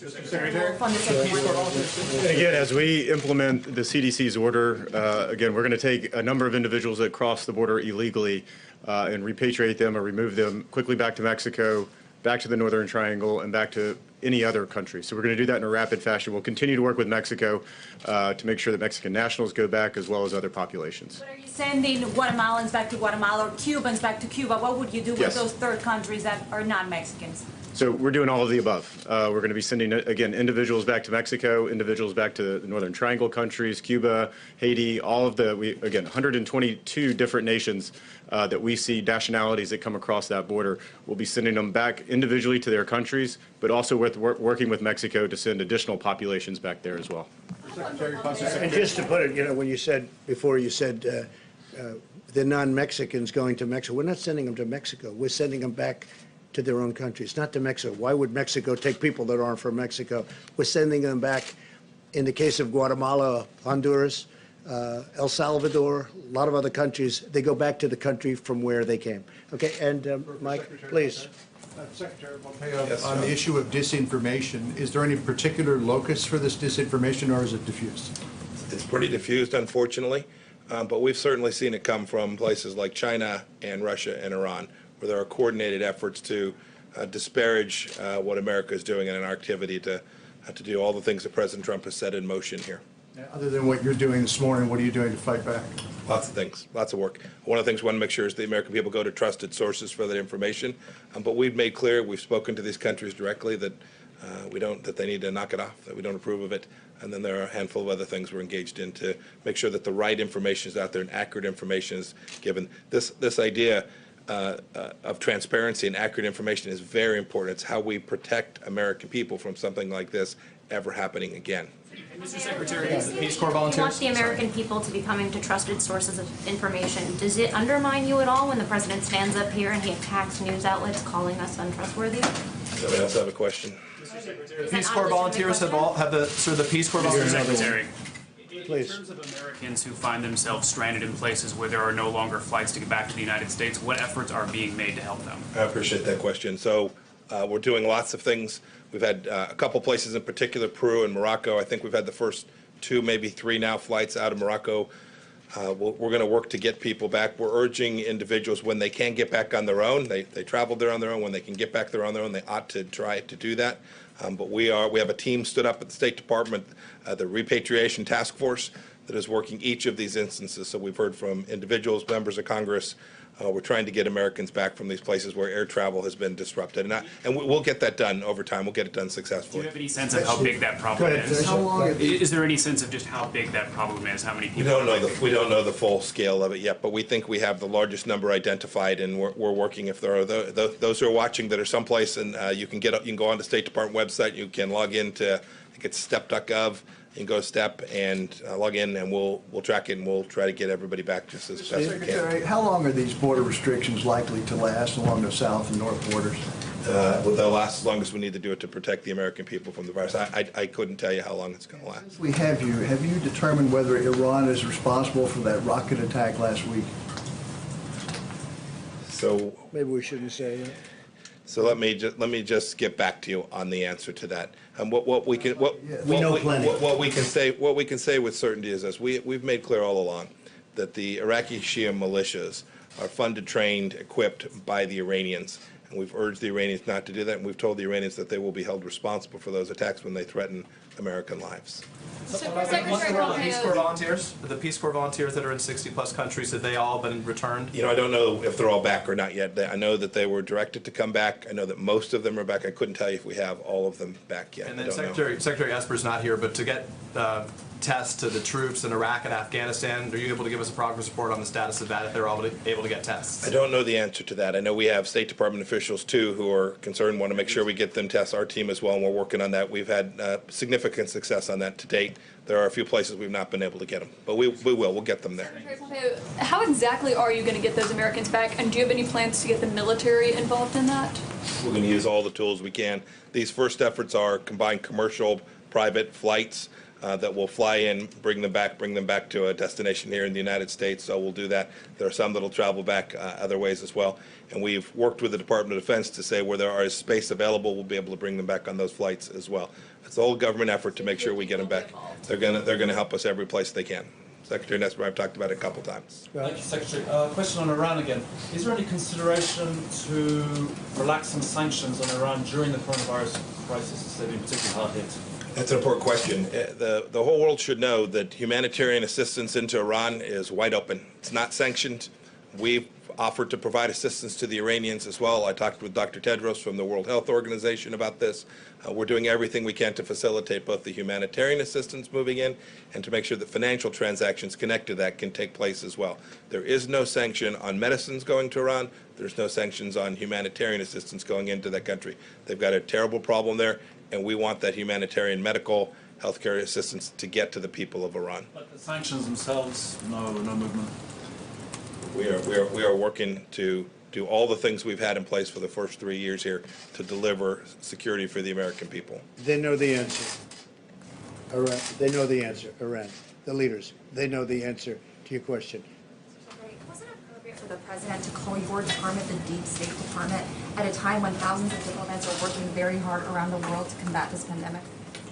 again, as we implement the CDC's order, again, we're going to take a number of individuals that cross the border illegally and repatriate them or remove them quickly back to Mexico, back to the Northern Triangle, and back to any other country. So we're going to do that in a rapid fashion. We'll continue to work with Mexico to make sure that Mexican nationals go back as well as other populations.
But are you sending Guatemalans back to Guatemala or Cubans back to Cuba? What would you do with those third countries that are not Mexicans?
So we're doing all of the above. We're going to be sending, again, individuals back to Mexico, individuals back to the Northern Triangle countries, Cuba, Haiti, all of the, again, 122 different nations that we see nationalities that come across that border. We'll be sending them back individually to their countries, but also working with Mexico to send additional populations back there as well.
And just to put it, when you said, before you said the non-Mexicans going to Mexico, we're not sending them to Mexico. We're sending them back to their own countries, not to Mexico. Why would Mexico take people that aren't from Mexico? We're sending them back, in the case of Guatemala, Honduras, El Salvador, a lot of other countries, they go back to the country from where they came. Okay, and Mike, please.
Secretary Pompeo, on the issue of disinformation, is there any particular locus for this disinformation, or is it diffused?
It's pretty diffused, unfortunately, but we've certainly seen it come from places like China and Russia and Iran, where there are coordinated efforts to disparage what America is doing in an activity to do all the things that President Trump has set in motion here.
Other than what you're doing this morning, what are you doing to fight back?
Lots of things, lots of work. One of the things we want to make sure is the American people go to trusted sources for that information. But we've made clear, we've spoken to these countries directly that that they need to knock it off, that we don't approve of it. And then there are a handful of other things we're engaged in to make sure that the right information is out there and accurate information is given. This idea of transparency and accurate information is very important. It's how we protect American people from something like this ever happening again.
Mr. Secretary, the Peace Corps volunteers.
You want the American people to be coming to trusted sources of information. Does it undermine you at all when the president stands up here and he attacks news outlets calling us untrustworthy?
Somebody else have a question?
Mr. Secretary, the Peace Corps volunteers have the Peace Corps volunteers.
Secretary.
Please.
In terms of Americans who find themselves stranded in places where there are no longer flights to get back to the United States, what efforts are being made to help them?
I appreciate that question. So we're doing lots of things. We've had a couple places in particular, Peru and Morocco. I think we've had the first 2, maybe 3 now flights out of Morocco. We're going to work to get people back. We're urging individuals when they can get back on their own. They traveled there on their own. When they can get back there on their own, they ought to try to do that. But we have a team stood up at the State Department, the Repatriation Task Force, that is working each of these instances. So we've heard from individuals, members of Congress, We're trying to get Americans back from these places where air travel has been disrupted. And we'll get that done over time. We'll get it done successfully.
Do you have any sense of how big that problem is? Is there any sense of just how big that problem is? How many people?
We don't know the full scale of it yet, but we think we have the largest number identified, and we're working. If there are those who are watching that are someplace, and you can go on the State Department website, you can log into, I think it's step.gov. You can go to STEP and log in, and we'll track it, and we'll try to get everybody back just as best we can.
Secretary, how long are these border restrictions likely to last along the south and north borders?
Well, they'll last as long as we need to do it to protect the American people from the virus. I couldn't tell you how long it's going to last.
Since we have you determined whether Iran is responsible for that rocket attack last week?
So
maybe we shouldn't say that.
So let me just get back to you on the answer to that. And what we can say with certainty is this: we've made clear all along that the Iraqi Shia militias are funded, trained, equipped by the Iranians, and we've urged the Iranians not to do that, and we've told the Iranians that they will be held responsible for those attacks when they threaten American lives.
Peace Corps volunteers, the Peace Corps volunteers that are in 60+ countries, have they all been returned?
You know, I don't know if they're all back or not yet. I know that they were directed to come back. I know that most of them are back. I couldn't tell you if we have all of them back yet.
And then Secretary Esper's not here, but to get tests to the troops in Iraq and Afghanistan, are you able to give us a progress report on the status of that, if they're able to get tests?
I don't know the answer to that. I know we have State Department officials, too, who are concerned, want to make sure we get them tests, our team as well, and we're working on that. We've had significant success on that to date. There are a few places we've not been able to get them, but we'll get them there.
How exactly are you going to get those Americans back, and do you have any plans to get the military involved in that?
We're going to use all the tools we can. These first efforts are combined commercial, private flights that will fly in, bring them back to a destination here in the United States. So we'll do that. There are some that will travel back other ways as well. And we've worked with the Department of Defense to say where there is space available, we'll be able to bring them back on those flights as well. It's a whole government effort to make sure we get them back. They're going to help us every place they can. Secretary Nesbitt, I've talked about it a couple times.
Thank you, Secretary. Question on Iran again. Is there any consideration to relax some sanctions on Iran during the coronavirus crisis, as they've been particularly hard hit?
That's an important question. The whole world should know that humanitarian assistance into Iran is wide open. It's not sanctioned. We've offered to provide assistance to the Iranians as well. I talked with Dr. Tedros from the World Health Organization about this. We're doing everything we can to facilitate both the humanitarian assistance moving in and to make sure that financial transactions connected to that can take place as well. There is no sanction on medicines going to Iran. There's no sanctions on humanitarian assistance going into that country. They've got a terrible problem there, and we want that humanitarian medical healthcare assistance to get to the people of Iran.
But the sanctions themselves, no movement.
We are working to do all the things we've had in place for the first 3 years here to deliver security for the American people.
They know the answer. Iran. They know the answer. Iran. The leaders. They know the answer to your question.
Was it appropriate for the president to call your department the Deep State Department at a time when thousands of diplomats are working very hard around the world to combat this pandemic?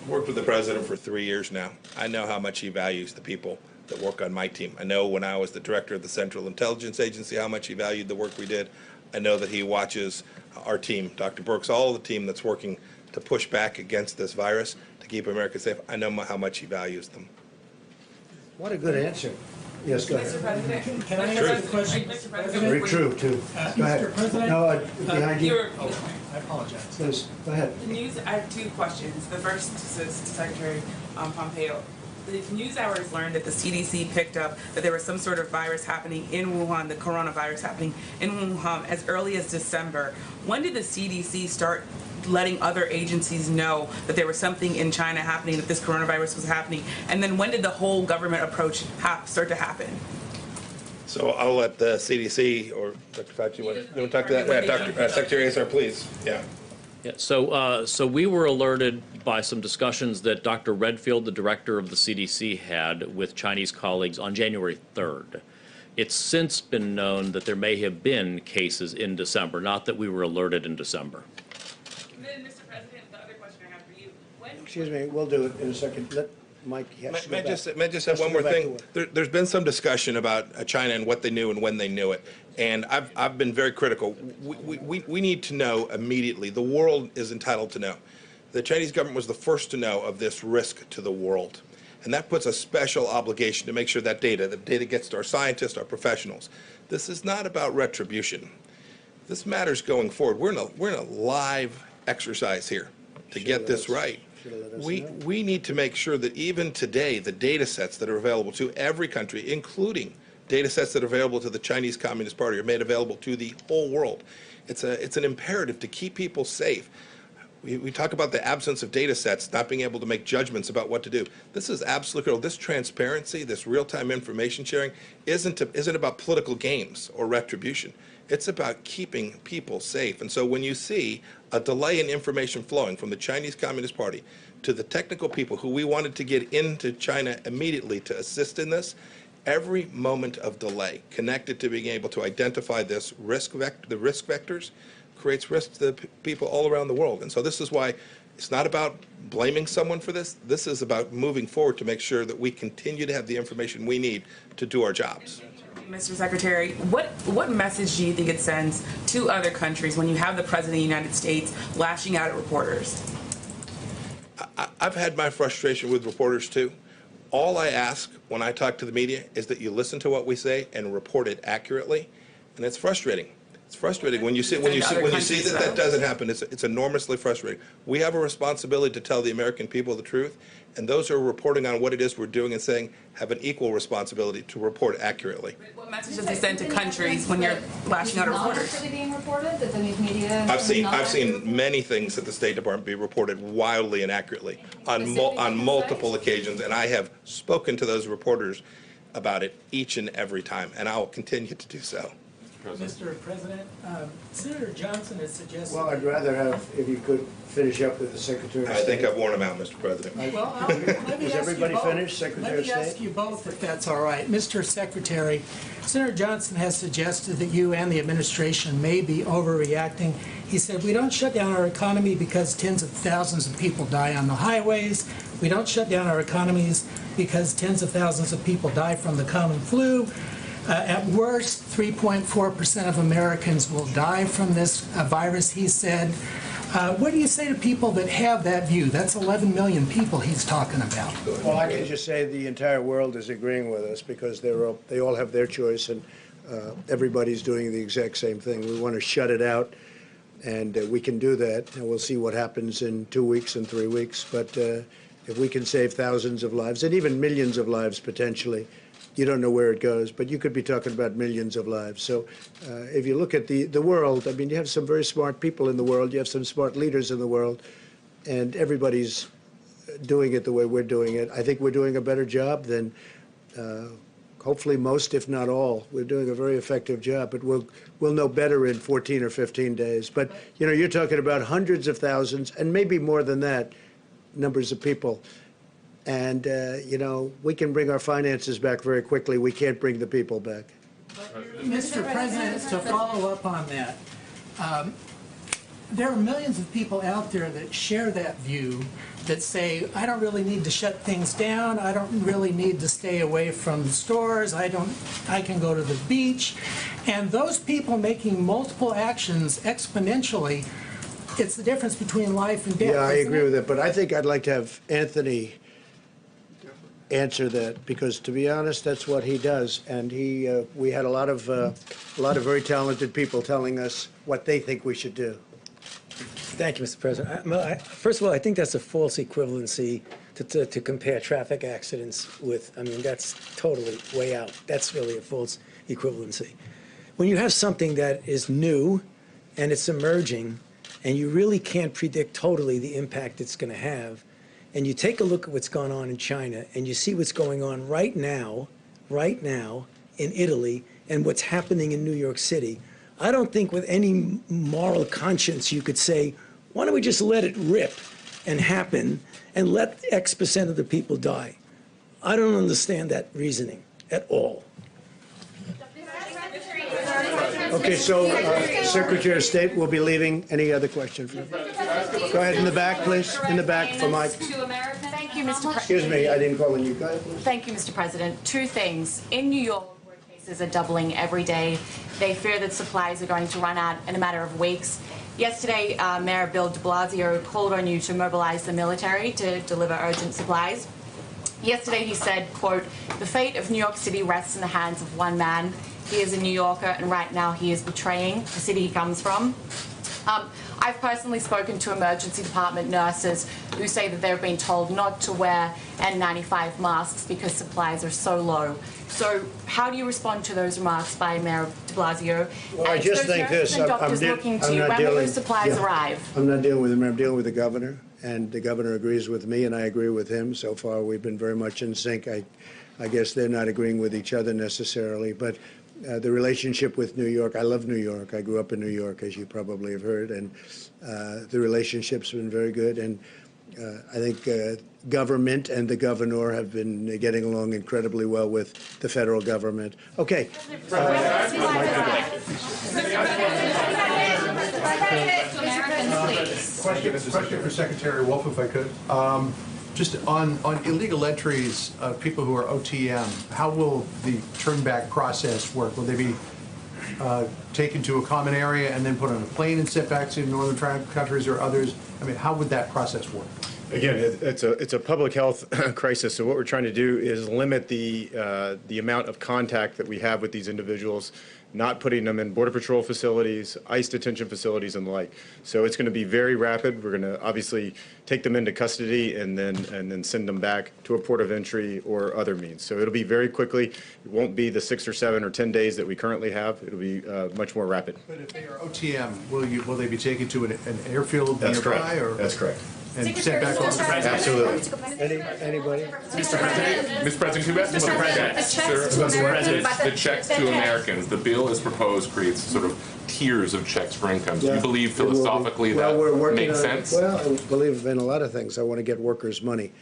I've worked with the president for 3 years now. I know how much he values the people that work on my team. I know when I was the director of the Central Intelligence Agency how much he valued the work we did. I know that he watches our team, Dr. Birx, all the team that's working to push back against this virus, to keep America safe. I know how much he values them.
What a good answer. Yes, go ahead.
Mr. President, can I ask a question? Mr. President,
very true, too. Go ahead.
Mr. President,
no, behind you.
I apologize.
Please, go ahead.
The news, I have two questions. The first is to Secretary Pompeo. The news hours learned that the CDC picked up that there was some sort of virus happening in Wuhan, the coronavirus happening in Wuhan as early as December. When did the CDC start letting other agencies know that there was something in China happening, that this coronavirus was happening? And then when did the whole government approach start to happen?
So I'll let the CDC or Dr. Fauci, you want to talk to that? Dr. Secretary Azar, please. Yeah.
Yeah, so we were alerted by some discussions that Dr. Redfield, the director of the CDC, had with Chinese colleagues on January 3rd. It's since been known that there may have been cases in December, not that we were alerted in December.
And then, Mr. President, the other question I have for you.
Excuse me, we'll do it in a second. Let Mike
May I just have one more thing? There's been some discussion about China and what they knew and when they knew it. And I've been very critical. We need to know immediately. The world is entitled to know. The Chinese government was the first to know of this risk to the world. And that puts a special obligation to make sure that the data gets to our scientists, our professionals. This is not about retribution. This matters going forward. We're in a live exercise here to get this right. We need to make sure that even today, the data sets that are available to every country, including data sets that are available to the Chinese Communist Party, are made available to the whole world. It's an imperative to keep people safe. We talk about the absence of data sets, not being able to make judgments about what to do. This is absolutely critical. This transparency, this real-time information sharing isn't about political games or retribution. It's about keeping people safe. And so when you see a delay in information flowing from the Chinese Communist Party to the technical people who we wanted to get into China immediately to assist in this, every moment of delay connected to being able to identify this the risk vectors, creates risk to the people all around the world. And so this is why it's not about blaming someone for this. This is about moving forward to make sure that we continue to have the information we need to do our jobs.
Mr. Secretary, what message do you think it sends to other countries when you have the President of the United States lashing out at reporters?
I've had my frustration with reporters too. All I ask when I talk to the media is that you listen to what we say and report it accurately, and it's frustrating. It's frustrating when you see that doesn't happen. It's enormously frustrating. We have a responsibility to tell the American people the truth, and those who are reporting on what it is we're doing and saying have an equal responsibility to report accurately.
What message does it send to countries when you're lashing out at reporters?
Not being reported, that the news media.
I've seen many things at the State Department be reported wildly and accurately on multiple occasions, and I have spoken to those reporters about it each and every time, and I will continue to do so.
Mr. President, Senator Johnson has suggested...
Well, I'd rather have, if you could finish up with the Secretary of State.
I think I've worn him out, Mr. President.
Well, let me
Is everybody finished, Secretary of State?
Let me ask you both, if that's all right. Mr. Secretary, Senator Johnson has suggested that you and the administration may be overreacting. He said, we don't shut down our economy because tens of thousands of people die on the highways. We don't shut down our economies because tens of thousands of people die from the common flu. At worst, 3.4% of Americans will die from this virus, he said. What do you say to people that have that view? That's 11 million people he's talking about.
Well, I can just say the entire world is agreeing with us because they all have their choice, and everybody's doing the exact same thing. We want to shut it out, and we can do that. And we'll see what happens in 2 weeks and 3 weeks. But if we can save thousands of lives, and even millions of lives potentially, you don't know where it goes, but you could be talking about millions of lives. So if you look at the world, I mean, you have some very smart people in the world, you have some smart leaders in the world, and everybody's doing it the way we're doing it. I think we're doing a better job than hopefully most, if not all. We're doing a very effective job, but we'll know better in 14 or 15 days. But, you know, you're talking about hundreds of thousands, and maybe more than that, numbers of people. And, you know, we can bring our finances back very quickly. We can't bring the people back.
Mr. President, to follow up on that, there are millions of people out there that share that view, that say, I don't really need to shut things down. I don't really need to stay away from stores. I can go to the beach. And those people making multiple actions exponentially, it's the difference between life and death.
Yeah, I agree with that. But I think I'd like to have Anthony answer that, because to be honest, that's what he does. And we had a lot of very talented people telling us what they think we should do.
Thank you, Mr. President. First of all, I think that's a false equivalency to compare traffic accidents with. I mean, that's totally way out. That's really a false equivalency. When you have something that is new and it's emerging, and you really can't predict totally the impact it's going to have, and you take a look at what's going on in China, and you see what's going on right now in Italy, and what's happening in New York City, I don't think with any moral conscience you could say, why don't we just let it rip and happen and let X% of the people die? I don't understand that reasoning at all.
Okay, so Secretary of State will be leaving. Any other question? Go ahead in the back, please. In the back for Mike.
Thank you, Mr. President.
Excuse me, I didn't call on you. Go ahead, please.
Thank you, Mr. President. Two things. In New York, where cases are doubling every day, they fear that supplies are going to run out in a matter of weeks. Yesterday, Mayor Bill de Blasio called on you to mobilize the military to deliver urgent supplies.
Yesterday he said, quote, "The fate of New York City rests in the hands of one man. He is a New Yorker, and right now he is betraying the city he comes from." I've personally spoken to emergency department nurses who say that they've been told not to wear N95 masks because supplies are so low. So how do you respond to those remarks by Mayor de Blasio?
Well, I just think this.
Doctors looking to you. When will those supplies arrive?
I'm not dealing with him. I'm dealing with the governor, and the governor agrees with me, and I agree with him. So far, we've been very much in sync. I guess they're not agreeing with each other necessarily, but the relationship with New York, I love New York. I grew up in New York, as you probably have heard, and the relationship's been very good. And I think government and the governor have been getting along incredibly well with the federal government. Okay.
Question for Secretary Wolf, if I could. Just on illegal entries of people who are OTM, how will the turnback process work? Will they be taken to a common area and then put on a plane and sent back to northern tribe countries or others? I mean, how would that process work?
Again, it's a public health crisis. So what we're trying to do is limit the amount of contact that we have with these individuals, not putting them in Border Patrol facilities, ICE detention facilities, and the like. So it's going to be very rapid. We're going to obviously take them into custody and then send them back to a port of entry or other means. So it'll be very quickly. It won't be the 6 or 7 or 10 days that we currently have. It'll be much more rapid.
But if they are OTM, will they be taken to an airfield
That's
nearby?
correct.
Or?
That's correct.
And sent back home?
Absolutely.
Anybody?
Mr. President, can we ask
Mr. President,
the checks to Americans, the bill as proposed creates sort of tiers of checks for incomes. Do you believe philosophically that makes sense?
Well, I believe in a lot of things. I want to get workers' money,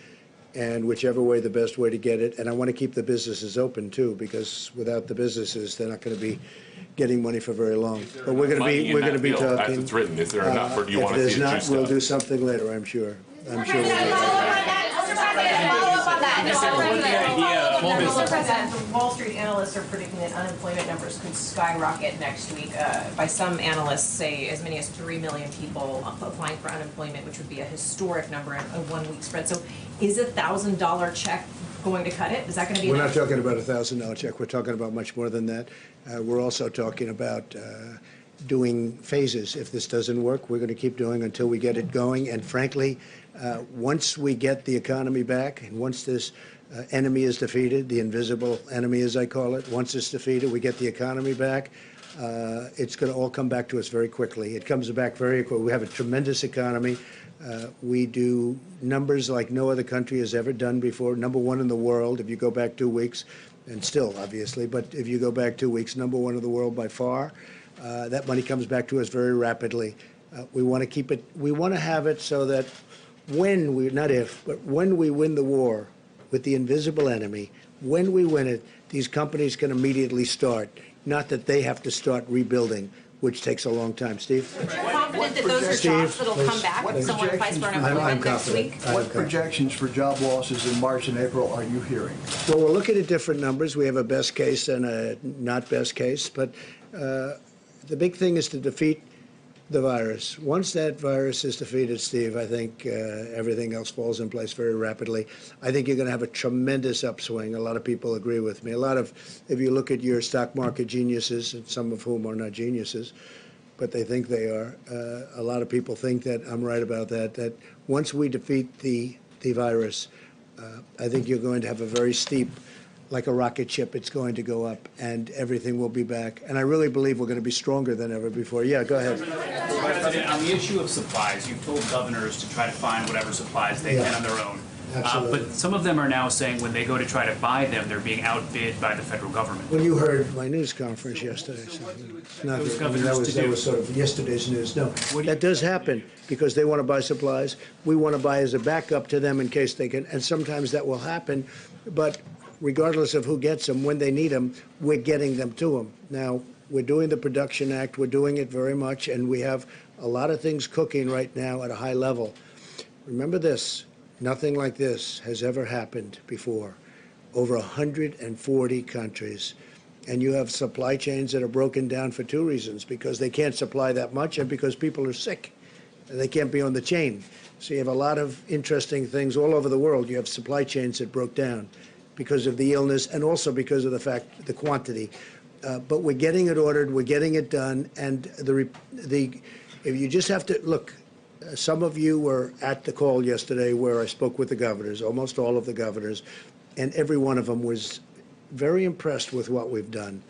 and whichever way, the best way to get it. And I want to keep the businesses open too, because without the businesses, they're not going to be getting money for very long. But we're going to be talking.
As it's written, is there enough, or do you want to see it juiced up?
If there's not, we'll do something later. I'm sure. I'm sure we'll do
Mr. President, the Wall Street analysts are predicting that unemployment numbers could skyrocket next week. By some analysts, say as many as 3 million people applying for unemployment, which would be a historic number in a one-week spread. So is a $1,000 check going to cut it? Is that going to be
We're
enough?
not talking about a $1,000 check. We're talking about much more than that. We're also talking about doing phases. If this doesn't work, we're going to keep doing until we get it going. And frankly, once we get the economy back, and once this enemy is defeated, the invisible enemy, as I call it, once it's defeated, we get the economy back, it's going to all come back to us very quickly. It comes back very quickly. We have a tremendous economy. We do numbers like no other country has ever done before. #1 in the world, if you go back 2 weeks, and still, obviously, but if you go back 2 weeks, #1 in the world by far. That money comes back to us very rapidly. We want to keep it, we want to have it so that when we, not if, but when we win the war with the invisible enemy, when we win it, these companies can immediately start, not that they have to start rebuilding, which takes a long time. Steve?
You're confident that those are jobs that will come back if someone applies for unemployment next week?
What projections for job losses in March and April are you hearing?
Well, we're looking at different numbers. We have a best case and a not best case, but the big thing is to defeat the virus. Once that virus is defeated, Steve, I think everything else falls in place very rapidly. I think you're going to have a tremendous upswing. A lot of people agree with me. If you look at your stock market geniuses, and some of whom are not geniuses, but they think they are, a lot of people think that I'm right about that, that once we defeat the virus, I think you're going to have a very steep, like a rocket ship, it's going to go up, and everything will be back. And I really believe we're going to be stronger than ever before. Yeah, go ahead.
President, on the issue of supplies, you've told governors to try to find whatever supplies they can on their own. But some of them are now saying when they go to try to buy them, they're being outbid by the federal government.
Well, you heard my news conference yesterday. So that was sort of yesterday's news. No, that does happen because they want to buy supplies. We want to buy as a backup to them in case they can, and sometimes that will happen. But regardless of who gets them, when they need them, we're getting them to them. Now, we're doing the Production Act. We're doing it very much, and we have a lot of things cooking right now at a high level. Remember this, nothing like this has ever happened before. Over 140 countries. And you have supply chains that are broken down for 2 reasons, because they can't supply that much and because people are sick. They can't be on the chain. So you have a lot of interesting things all over the world. You have supply chains that broke down because of the illness and also because of the quantity. But we're getting it ordered, we're getting it done, and if you just have to look. Some of you were at the call yesterday where I spoke with the governors, almost all of the governors, and every one of them was very impressed with what we've done.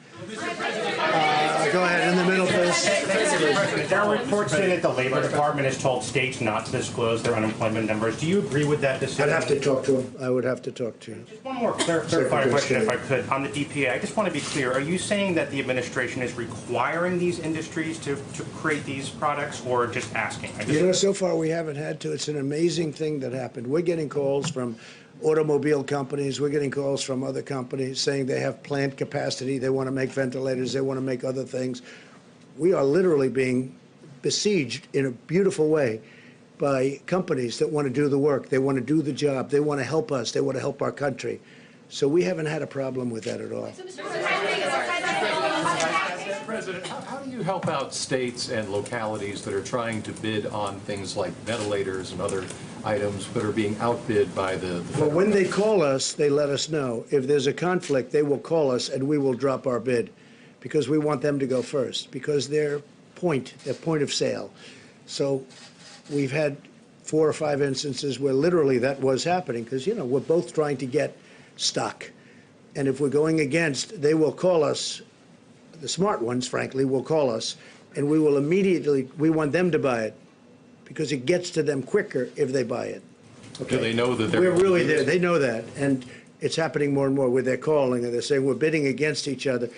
Go ahead, in the middle, please.
There are reports that the Labor Department has told states not to disclose their unemployment numbers. Do you agree with that decision?
I'd have to talk to him. I would have to talk to him.
Just one more clarifying question, if I could. On the DPA, I just want to be clear. Are you saying that the administration is requiring these industries to create these products, or just asking?
You know, so far we haven't had to. It's an amazing thing that happened. We're getting calls from automobile companies, we're getting calls from other companies saying they have plant capacity, they want to make ventilators, they want to make other things. We are literally being besieged in a beautiful way by companies that want to do the work, they want to do the job, they want to help us, they want to help our country. So we haven't had a problem with that at all.
President, how do you help out states and localities that are trying to bid on things like ventilators and other items that are being outbid by the
Well, when they call us, they let us know. If there's a conflict, they will call us and we will drop our bid because we want them to go first, because their point of sale. So we've had 4 or 5 instances where literally that was happening because, you know, we're both trying to get stock. And if we're going against, they will call us. The smart ones, frankly, will call us, and we will immediately, we want them to buy it because it gets to them quicker if they buy it.
Okay. Do they know that they're...
We're really there. They know that, and it's happening more and more where they're calling and they're saying we're bidding against each other.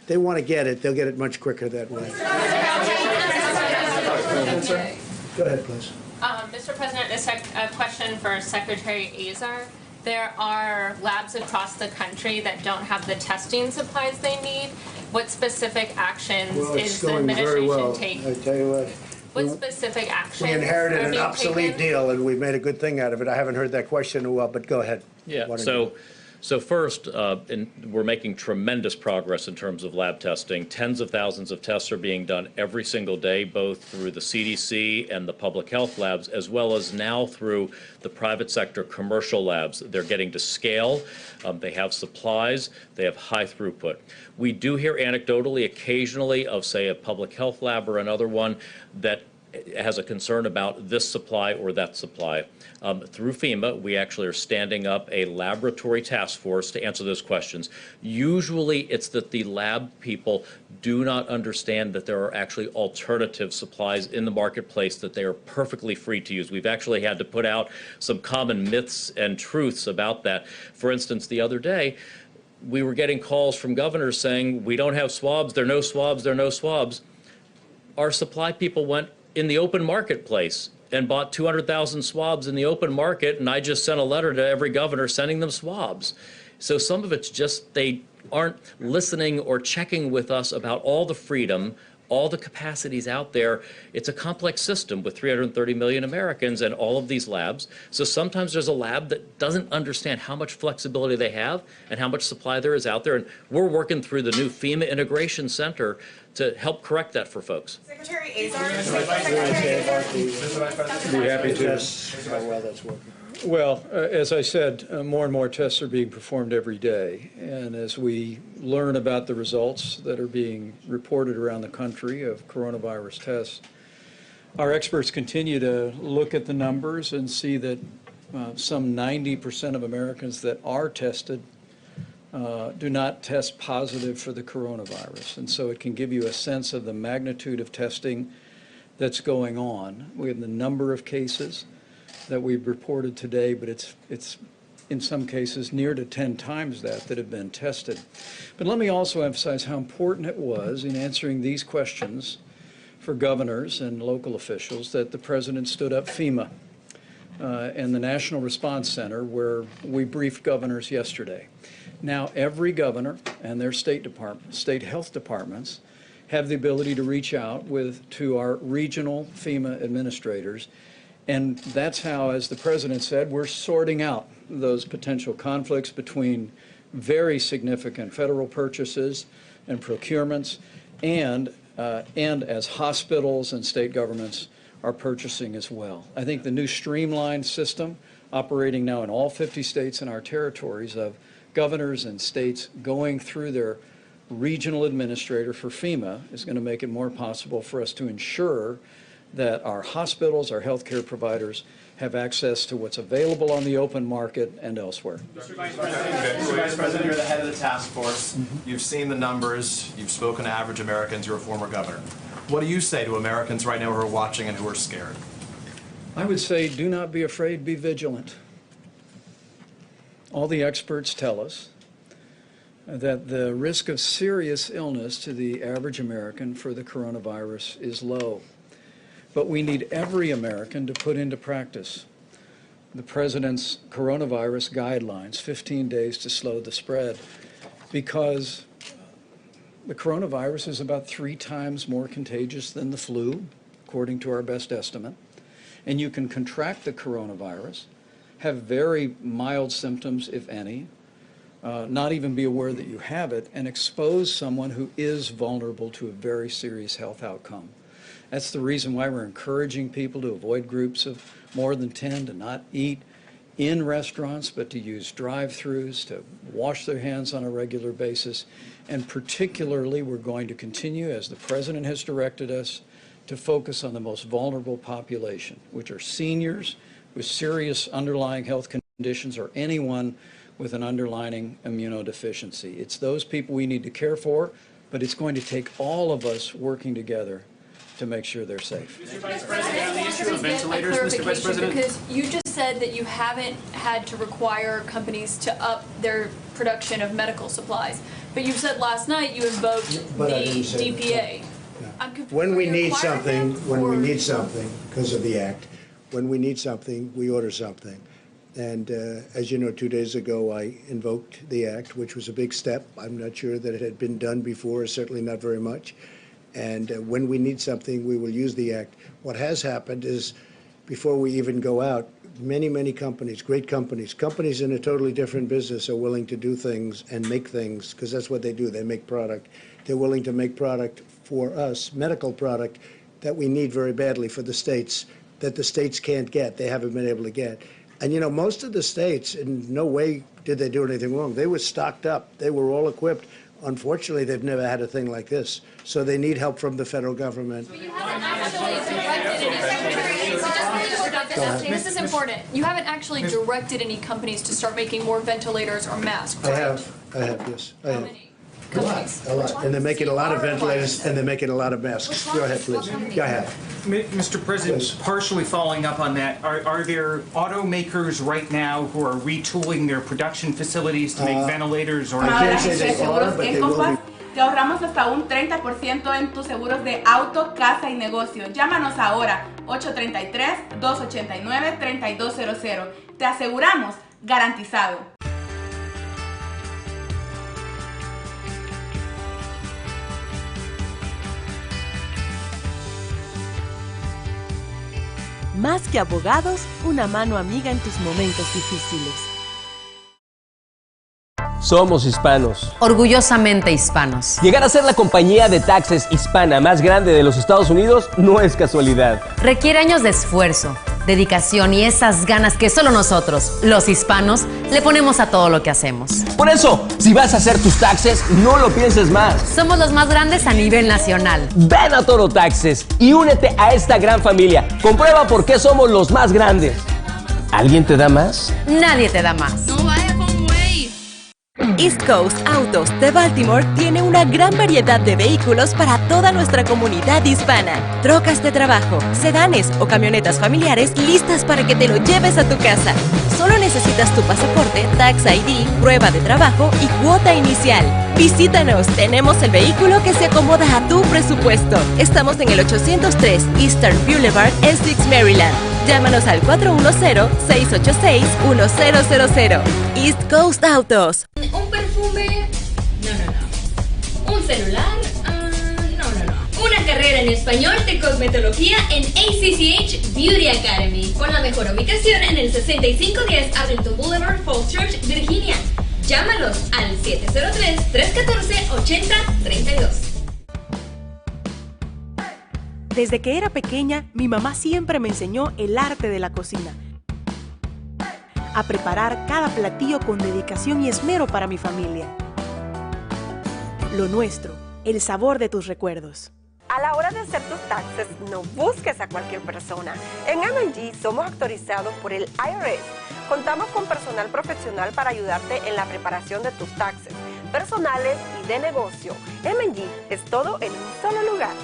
They want to get it. They'll get it much quicker that way. Go ahead, please.
Mr. President, this is a question for Secretary Azar. There are labs across the country that don't have the testing supplies they need. What specific actions is the administration taking?
I tell you what.
What specific actions
We inherited
are
an
being
obsolete
taken?
deal, and we've made a good thing out of it. I haven't heard that question in a while, but go ahead.
Yeah,
Why don't you?
so first, we're making tremendous progress in terms of lab testing. Tens of thousands of tests are being done every single day, both through the CDC and the public health labs, as well as now through the private sector commercial labs. They're getting to scale. They have supplies. They have high throughput. We do hear anecdotally occasionally of, say, a public health lab or another one that has a concern about this supply or that supply. Through FEMA, we actually are standing up a laboratory task force to answer those questions. Usually it's that the lab people do not understand that there are actually alternative supplies in the marketplace that they are perfectly free to use. We've actually had to put out some common myths and truths about that. For instance, the other day, we were getting calls from governors saying, we don't have swabs, there are no swabs, there are no swabs. Our supply people went in the open marketplace and bought 200,000 swabs in the open market, and I just sent a letter to every governor sending them swabs. So some of it's just they aren't listening or checking with us about all the freedom, all the capacities out there. It's a complex system with 330 million Americans and all of these labs. So sometimes there's a lab that doesn't understand how much flexibility they have and how much supply there is out there. And we're working through the new FEMA Integration Center to help correct that for folks.
Secretary Azar.
Be happy to.
How well that's working.
Well, as I said, more and more tests are being performed every day. And as we learn about the results that are being reported around the country of coronavirus tests, our experts continue to look at the numbers and see that some 90% of Americans that are tested do not test positive for the coronavirus. And so it can give you a sense of the magnitude of testing that's going on. We have the number of cases that we've reported today, but it's in some cases near to 10 times that have been tested. But let me also emphasize how important it was in answering these questions for governors and local officials that the President stood up FEMA and the National Response Center, where we briefed governors yesterday. Now every governor and their state health departments have the ability to reach out to our regional FEMA administrators. And that's how, as the President said, we're sorting out those potential conflicts between very significant federal purchases and procurements and as hospitals and state governments
our purchasing as well. I think the new streamlined system operating now in all 50 states and our territories of governors and states going through their regional administrator for FEMA is going to make it more possible for us to ensure that our hospitals, our healthcare providers have access to what's available on the open market and elsewhere.
Mr. Vice President, you're the head of the task force. You've seen the numbers. You've spoken to average Americans. You're a former governor. What do you say to Americans right now who are watching and who are scared?
I would say do not be afraid, be vigilant. All the experts tell us that the risk of serious illness to the average American for the coronavirus is low. But we need every American to put into practice the President's coronavirus guidelines, 15 days to slow the spread, because the coronavirus is about 3 times more contagious than the flu, according to our best estimate. And you can contract the coronavirus, have very mild symptoms, if any, not even be aware that you have it, and expose someone who is vulnerable to a very serious health outcome. That's the reason why we're encouraging people to avoid groups of more than 10, to not eat in restaurants, but to use drive-thrus, to wash their hands on a regular basis. And particularly, we're going to continue, as the President has directed us, to focus on the most vulnerable population, which are seniors with serious underlying health conditions or anyone with an underlying immunodeficiency. It's those people we need to care for, but it's going to take all of us working together to make sure they're safe.
Mr. Vice President, on the issue of ventilators, Mr. Vice President.
Because you just said that you haven't had to require companies to up their production of medical supplies. But you said last night you invoked the DPA.
When we need something, because of the Act, when we need something, we order something. And as you know, 2 days ago, I invoked the Act, which was a big step. I'm not sure that it had been done before, certainly not very much. And when we need something, we will use the Act. What has happened is, before we even go out, many companies, great companies in a totally different business are willing to do things and make things, because that's what they do. They make product. They're willing to make product for us, medical product, that we need very badly for the states, that the states can't get, they haven't been able to get. And you know, most of the states, in no way did they do anything wrong. They were stocked up. They were all equipped. Unfortunately, they've never had a thing like this. So they need help from the federal government.
This is important. You haven't actually directed any companies to start making more ventilators or masks, right?
I have, yes. I have. A lot. And they're making a lot of ventilators, and they're making a lot of masks. Go ahead, please. Go ahead.
Mr. President,
Yes.
partially following up on that, are there automakers right now who are retooling their production facilities to make ventilators or...
I can't say they are, but they will be.
Te ahorramos hasta un 30% en tus seguros de auto, casa y negocio. Llámanos ahora, 833-289-3200. Te aseguramos, garantizado.
Más que abogados, una mano amiga en tus momentos difíciles.
Somos hispanos.
Orgullosamente hispanos.
Llegar a ser la compañía de taxes hispana más grande de los Estados Unidos no es casualidad.
Requiere años de esfuerzo, dedicación y esas ganas que solo nosotros, los hispanos, le ponemos a todo lo que hacemos.
Por eso, si vas a hacer tus taxes, no lo pienses más.
Somos los más grandes a nivel nacional.
Ven a Toro Taxes y únete a esta gran familia. Comprueba por qué somos los más grandes. ¿Alguien te da más?
Nadie te da más.
East Coast Autos de Baltimore tiene una gran variedad de vehículos para toda nuestra comunidad hispana. Trocas de trabajo, sedanes o camionetas familiares listas para que te lo lleves a tu casa. Solo necesitas tu pasaporte, Tax ID, prueba de trabajo y cuota inicial. Visítanos, tenemos el vehículo que se acomoda a tu presupuesto. Estamos en el 803 Eastern Boulevard, Essex, Maryland. Llámanos al 410-686-1000. East Coast Autos.
¿Un perfume? No. ¿Un celular? No. Una carrera en español de cosmetología en ACCH Beauty Academy, con la mejor ubicación en el 6510 Arlington Boulevard, Falls Church, Virginia. Llámalos al 703-314-8032.
Desde que era pequeña, mi mamá siempre me enseñó el arte de la cocina. A preparar cada platillo con dedicación y esmero para mi familia. Lo nuestro, el sabor de tus recuerdos.
A la hora de hacer tus taxes, no busques a cualquier persona. En M&G somos autorizados por el IRS. Contamos con personal profesional para ayudarte en la preparación de tus taxes, personales y de negocio. M&G es todo en un solo lugar.